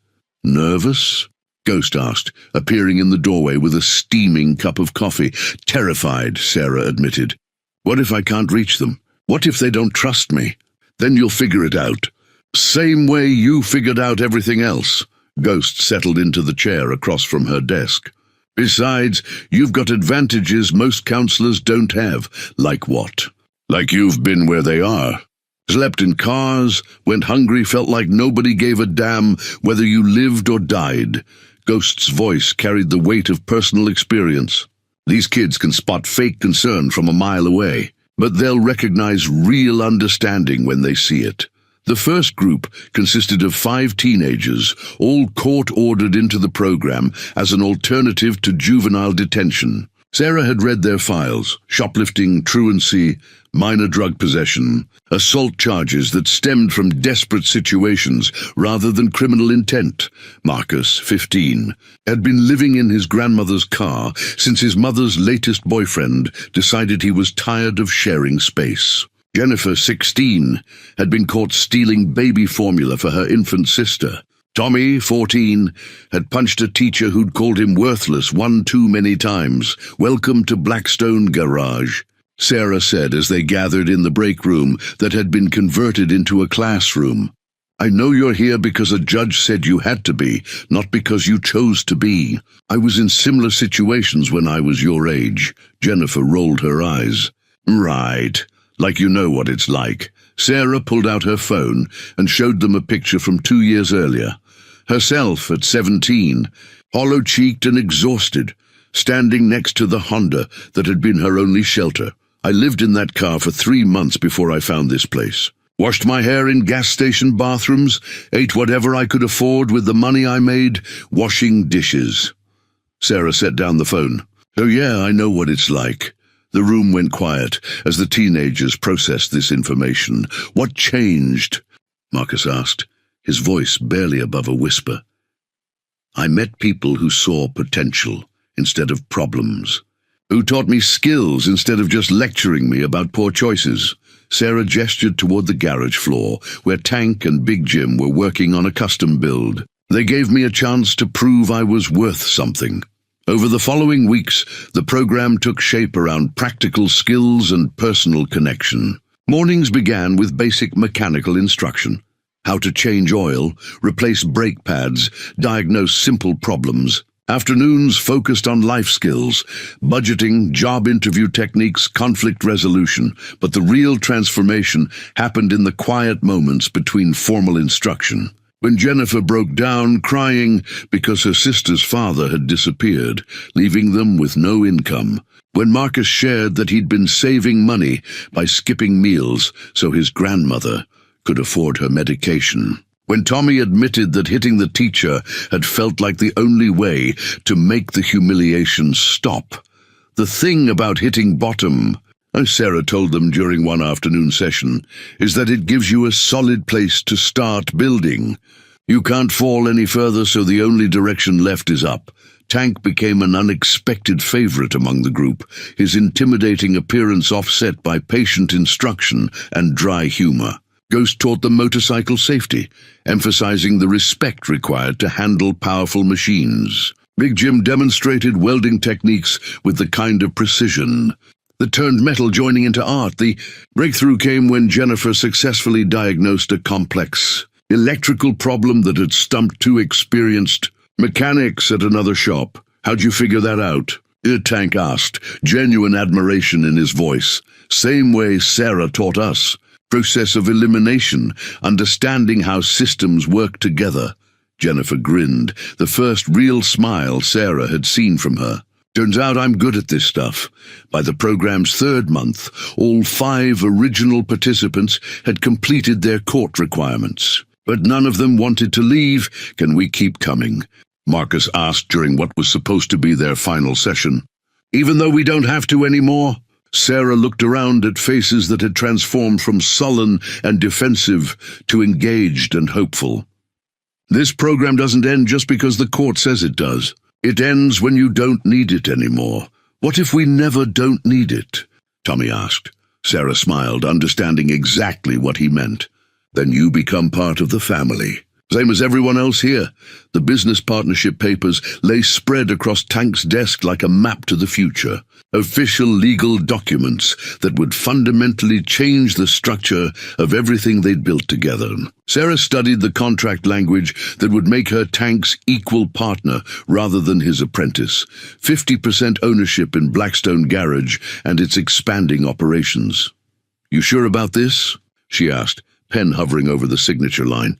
Nervous? Ghost asked, appearing in the doorway with a steaming cup of coffee. Terrified, Sarah admitted. What if I can't reach them? What if they don't trust me? Then you'll figure it out. Same way you figured out everything else. Ghost settled into the chair across from her desk. Besides, you've got advantages most counselors don't have. Like what? Like you've been where they are. Slept in cars, went hungry, felt like nobody gave a damn whether you lived or died. Ghost's voice carried the weight of personal experience. These kids can spot fake concern from a mile away, but they'll recognize real understanding when they see it. The first group consisted of 5 teenagers, all court-ordered into the program as an alternative to juvenile detention. Sarah had read their files: shoplifting, truancy, minor drug possession, assault charges that stemmed from desperate situations rather than criminal intent. Marcus, 15, had been living in his grandmother's car since his mother's latest boyfriend decided he was tired of sharing space. Jennifer, 16, had been caught stealing baby formula for her infant sister. Tommy, 14, had punched a teacher who'd called him worthless one too many times. Welcome to Blackstone Garage, Sarah said as they gathered in the break room that had been converted into a classroom. I know you're here because a judge said you had to be, not because you chose to be. I was in similar situations when I was your age. Jennifer rolled her eyes. Right. Like you know what it's like. Sarah pulled out her phone and showed them a picture from 2 years earlier. Herself at 17, hollow-cheeked and exhausted, standing next to the Honda that had been her only shelter. I lived in that car for 3 months before I found this place. Washed my hair in gas station bathrooms, ate whatever I could afford with the money I made, washing dishes. Sarah set down the phone. So yeah, I know what it's like. The room went quiet as the teenagers processed this information. What changed? Marcus asked, his voice barely above a whisper. I met people who saw potential instead of problems, who taught me skills instead of just lecturing me about poor choices. Sarah gestured toward the garage floor, where Tank and Big Jim were working on a custom build. They gave me a chance to prove I was worth something. Over the following weeks, the program took shape around practical skills and personal connection. Mornings began with basic mechanical instruction: how to change oil, replace brake pads, diagnose simple problems. Afternoons focused on life skills, budgeting, job interview techniques, conflict resolution. But the real transformation happened in the quiet moments between formal instruction. When Jennifer broke down, crying because her sister's father had disappeared, leaving them with no income. When Marcus shared that he'd been saving money by skipping meals so his grandmother could afford her medication. When Tommy admitted that hitting the teacher had felt like the only way to make the humiliation stop. The thing about hitting bottom, as Sarah told them during one afternoon session, is that it gives you a solid place to start building. You can't fall any further, so the only direction left is up. Tank became an unexpected favorite among the group, his intimidating appearance offset by patient instruction and dry humor. Ghost taught them motorcycle safety, emphasizing the respect required to handle powerful machines. Big Jim demonstrated welding techniques with the kind of precision that turned metal joining into art. The breakthrough came when Jennifer successfully diagnosed a complex electrical problem that had stumped two experienced mechanics at another shop. How'd you figure that out? Tank asked, genuine admiration in his voice. Same way Sarah taught us. Process of elimination, understanding how systems work together. Jennifer grinned, the first real smile Sarah had seen from her. Turns out I'm good at this stuff. By the program's 3rd month, all 5 original participants had completed their court requirements. But none of them wanted to leave. Can we keep coming? Marcus asked during what was supposed to be their final session. Even though we don't have to anymore? Sarah looked around at faces that had transformed from sullen and defensive to engaged and hopeful. This program doesn't end just because the court says it does. It ends when you don't need it anymore. What if we never don't need it? Tommy asked. Sarah smiled, understanding exactly what he meant. Then you become part of the family. Same as everyone else here. The business partnership papers lay spread across Tank's desk like a map to the future. Official legal documents that would fundamentally change the structure of everything they'd built together. Sarah studied the contract language that would make her Tank's equal partner rather than his apprentice. 50% ownership in Blackstone Garage and its expanding operations. You sure about this? She asked, pen hovering over the signature line.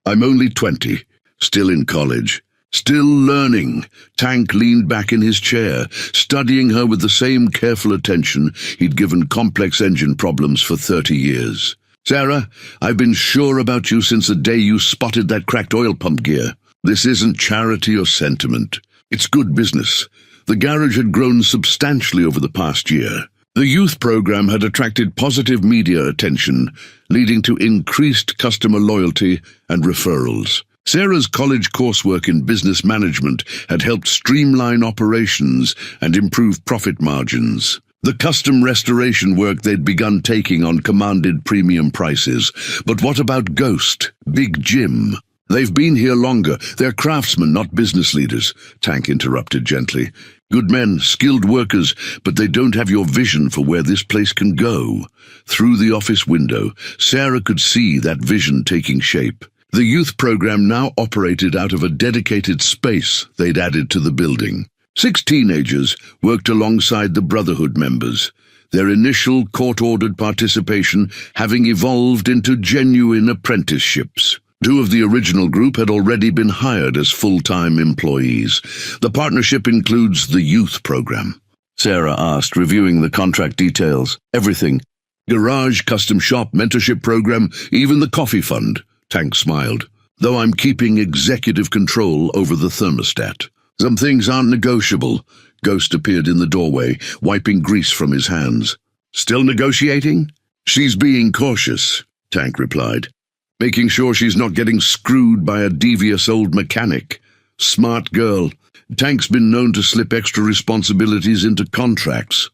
I'm only 20, still in college, still learning. Tank leaned back in his chair, studying her with the same careful attention he'd given complex engine problems for 30 years. Sarah, I've been sure about you since the day you spotted that cracked oil pump gear. This isn't charity or sentiment. It's good business. The garage had grown substantially over the past year. The youth program had attracted positive media attention, leading to increased customer loyalty and referrals. Sarah's college coursework in business management had helped streamline operations and improve profit margins. The custom restoration work they'd begun taking on commanded premium prices. But what about Ghost, Big Jim? They've been here longer. They're craftsmen, not business leaders, Tank interrupted gently. Good men, skilled workers, but they don't have your vision for where this place can go. Through the office window, Sarah could see that vision taking shape. The youth program now operated out of a dedicated space they'd added to the building. 6 teenagers worked alongside the Brotherhood members, their initial court-ordered participation having evolved into genuine apprenticeships. 2 of the original group had already been hired as full-time employees. The partnership includes the youth program. Sarah asked, reviewing the contract details. Everything. Garage, custom shop, mentorship program, even the coffee fund. Tank smiled. Though I'm keeping executive control over the thermostat. Some things aren't negotiable. Ghost appeared in the doorway, wiping grease from his hands. Still negotiating? She's being cautious, Tank replied. Making sure she's not getting screwed by a devious old mechanic. Smart girl. Tank's been known to slip extra responsibilities into contracts.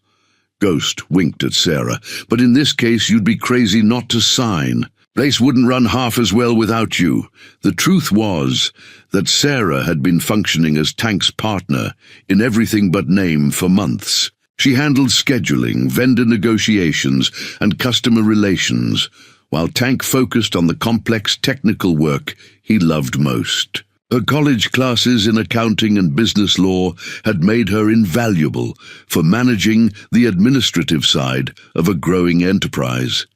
Ghost winked at Sarah. But in this case, you'd be crazy not to sign. Place wouldn't run half as well without you. The truth was that Sarah had been functioning as Tank's partner in everything but name for months. She handled scheduling, vendor negotiations, and customer relations, while Tank focused on the complex technical work he loved most. Her college classes in accounting and business law had made her invaluable for managing the administrative side of a growing enterprise.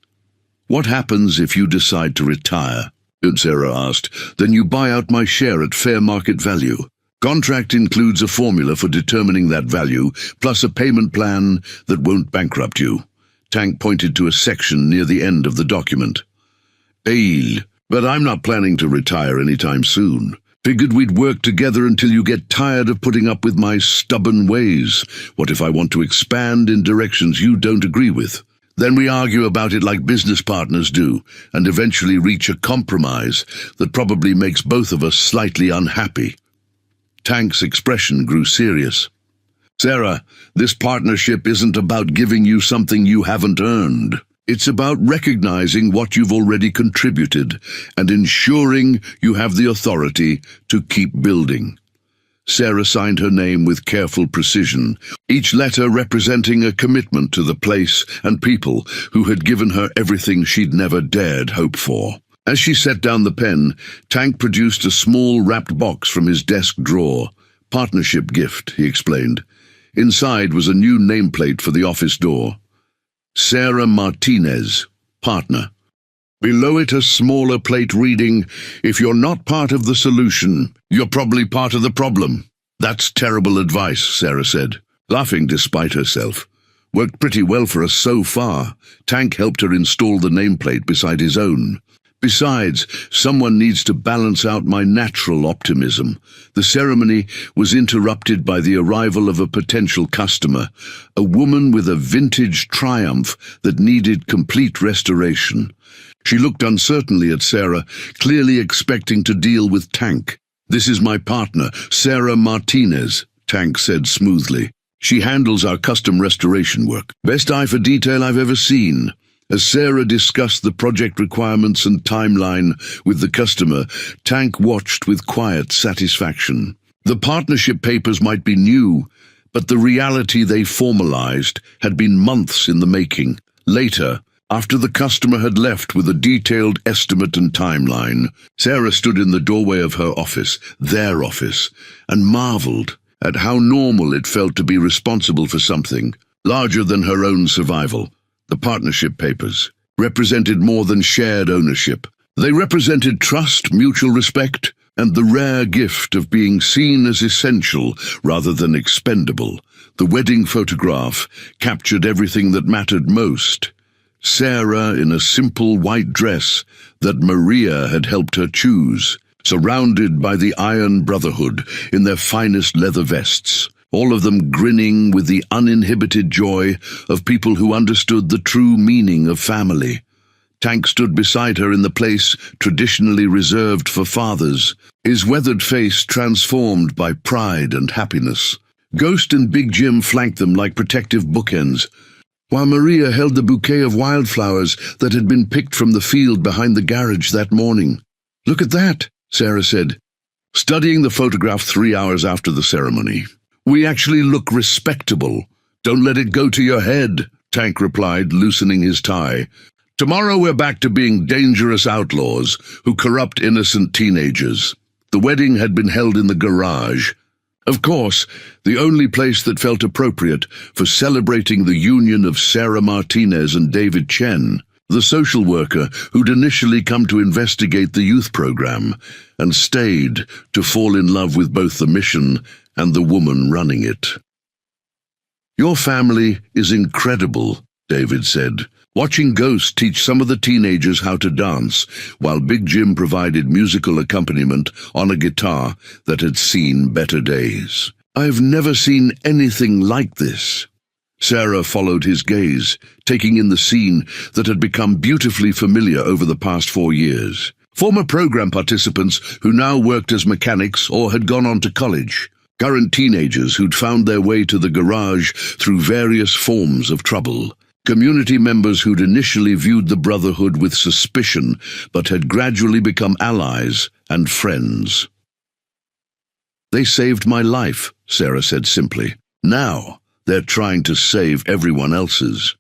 What happens if you decide to retire? Sarah asked. Then you buy out my share at fair market value. Contract includes a formula for determining that value, plus a payment plan that won't bankrupt you. Tank pointed to a section near the end of the document. But I'm not planning to retire anytime soon. Figured we'd work together until you get tired of putting up with my stubborn ways. What if I want to expand in directions you don't agree with? Then we argue about it like business partners do, and eventually reach a compromise that probably makes both of us slightly unhappy. Tank's expression grew serious. Sarah, this partnership isn't about giving you something you haven't earned. It's about recognizing what you've already contributed and ensuring you have the authority to keep building. Sarah signed her name with careful precision, each letter representing a commitment to the place and people who had given her everything she'd never dared hope for. As she set down the pen, Tank produced a small wrapped box from his desk drawer. Partnership gift, he explained. Inside was a new nameplate for the office door. Sarah Martinez, partner. Below it a smaller plate reading, "If you're not part of the solution, you're probably part of the problem." That's terrible advice, Sarah said, laughing despite herself. Worked pretty well for us so far. Tank helped her install the nameplate beside his own. Besides, someone needs to balance out my natural optimism. The ceremony was interrupted by the arrival of a potential customer, a woman with a vintage Triumph that needed complete restoration. She looked uncertainly at Sarah, clearly expecting to deal with Tank. "This is my partner, Sarah Martinez," Tank said smoothly. "She handles our custom restoration work. Best eye for detail I've ever seen." As Sarah discussed the project requirements and timeline with the customer, Tank watched with quiet satisfaction. The partnership papers might be new, but the reality they formalized had been months in the making. Later, after the customer had left with a detailed estimate and timeline, Sarah stood in the doorway of her office, their office, and marveled at how normal it felt to be responsible for something larger than her own survival. The partnership papers represented more than shared ownership. They represented trust, mutual respect, and the rare gift of being seen as essential rather than expendable. The wedding photograph captured everything that mattered most. Sarah in a simple white dress that Maria had helped her choose, surrounded by the Iron Brotherhood in their finest leather vests, all of them grinning with the uninhibited joy of people who understood the true meaning of family. Tank stood beside her in the place traditionally reserved for fathers, his weathered face transformed by pride and happiness. Ghost and Big Jim flanked them like protective bookends, while Maria held the bouquet of wildflowers that had been picked from the field behind the garage that morning. "Look at that," Sarah said, studying the photograph 3 hours after the ceremony. "We actually look respectable. Don't let it go to your head," Tank replied, loosening his tie. "Tomorrow we're back to being dangerous outlaws who corrupt innocent teenagers." The wedding had been held in the garage. Of course, the only place that felt appropriate for celebrating the union of Sarah Martinez and David Chen, the social worker who'd initially come to investigate the youth program and stayed to fall in love with both the mission and the woman running it. "Your family is incredible," David said, watching Ghost teach some of the teenagers how to dance, while Big Jim provided musical accompaniment on a guitar that had seen better days. "I've never seen anything like this." Sarah followed his gaze, taking in the scene that had become beautifully familiar over the past 4 years. Former program participants who now worked as mechanics or had gone on to college. Current teenagers who'd found their way to the garage through various forms of trouble. Community members who'd initially viewed the Brotherhood with suspicion but had gradually become allies and friends. "They saved my life," Sarah said simply. "Now they're trying to save everyone else's."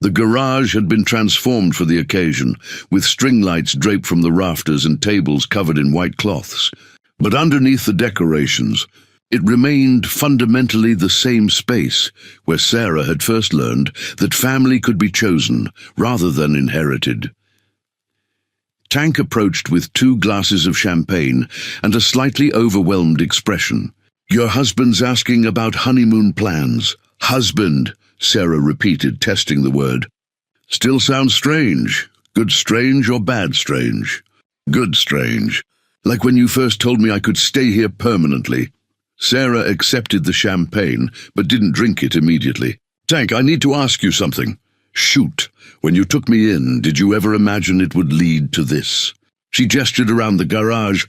The garage had been transformed for the occasion, with string lights draped from the rafters and tables covered in white cloths. But underneath the decorations, it remained fundamentally the same space where Sarah had first learned that family could be chosen rather than inherited. Tank approached with 2 glasses of champagne and a slightly overwhelmed expression. "Your husband's asking about honeymoon plans." "Husband," Sarah repeated, testing the word. "Still sounds strange. Good strange or bad strange?" "Good strange. Like when you first told me I could stay here permanently." Sarah accepted the champagne, but didn't drink it immediately. "Tank, I need to ask you something." "Shoot. When you took me in, did you ever imagine it would lead to this?" She gestured around the garage,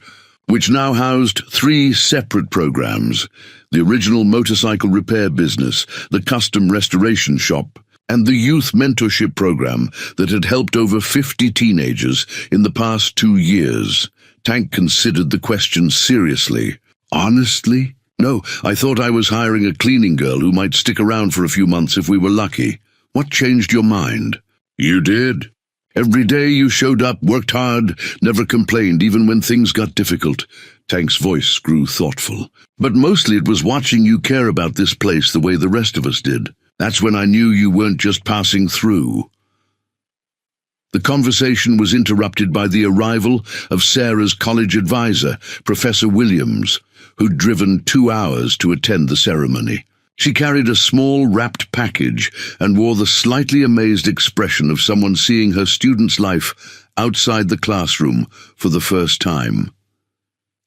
which now housed 3 separate programs: the original motorcycle repair business, the custom restoration shop, and the youth mentorship program that had helped over 50 teenagers in the past 2 years. Tank considered the question seriously. "Honestly? No, I thought I was hiring a cleaning girl who might stick around for a few months if we were lucky. What changed your mind?" "You did. Every day you showed up, worked hard, never complained, even when things got difficult." Tank's voice grew thoughtful. "But mostly it was watching you care about this place the way the rest of us did. That's when I knew you weren't just passing through." The conversation was interrupted by the arrival of Sarah's college advisor, Professor Williams, who'd driven 2 hours to attend the ceremony. She carried a small wrapped package and wore the slightly amazed expression of someone seeing her student's life outside the classroom for the first time.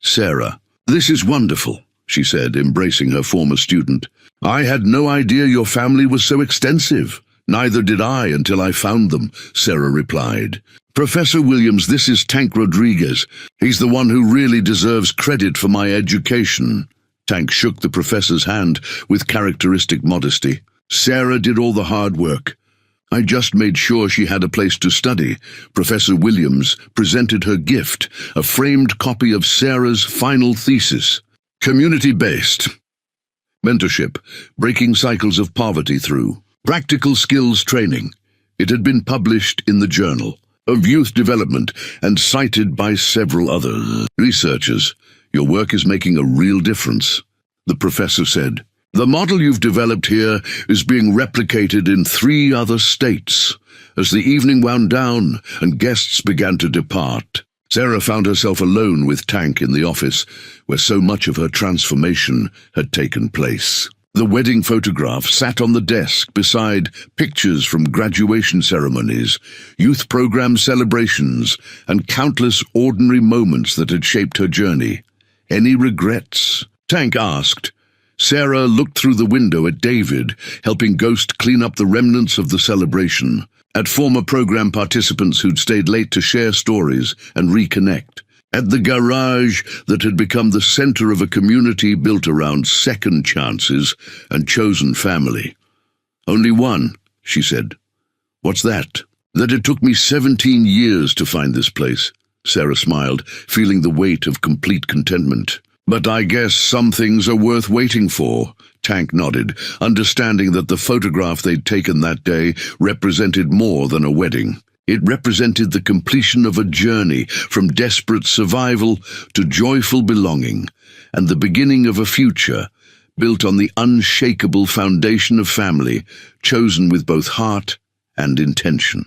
"Sarah, this is wonderful," she said, embracing her former student. "I had no idea your family was so extensive." "Neither did I until I found them," Sarah replied. "Professor Williams, this is Tank Rodriguez. He's the one who really deserves credit for my education." Tank shook the professor's hand with characteristic modesty. "Sarah did all the hard work. I just made sure she had a place to study." Professor Williams presented her gift, a framed copy of Sarah's final thesis. Community-based. Mentorship, breaking cycles of poverty through practical skills training. It had been published in the Journal of Youth Development and cited by several other researchers. "Your work is making a real difference," the professor said. "The model you've developed here is being replicated in 3 other states." As the evening wound down and guests began to depart, Sarah found herself alone with Tank in the office, where so much of her transformation had taken place. The wedding photograph sat on the desk beside pictures from graduation ceremonies, youth program celebrations, and countless ordinary moments that had shaped her journey. "Any regrets?" Tank asked. Sarah looked through the window at David, helping Ghost clean up the remnants of the celebration, at former program participants who'd stayed late to share stories and reconnect, at the garage that had become the center of a community built around second chances and chosen family. "Only one," she said. "What's that?" "That it took me 17 years to find this place," Sarah smiled, feeling the weight of complete contentment. "But I guess some things are worth waiting for," Tank nodded, understanding that the photograph they'd taken that day represented more than a wedding. It represented the completion of a journey from desperate survival to joyful belonging, and the beginning of a future built on the unshakable foundation of family, chosen with both heart and intention.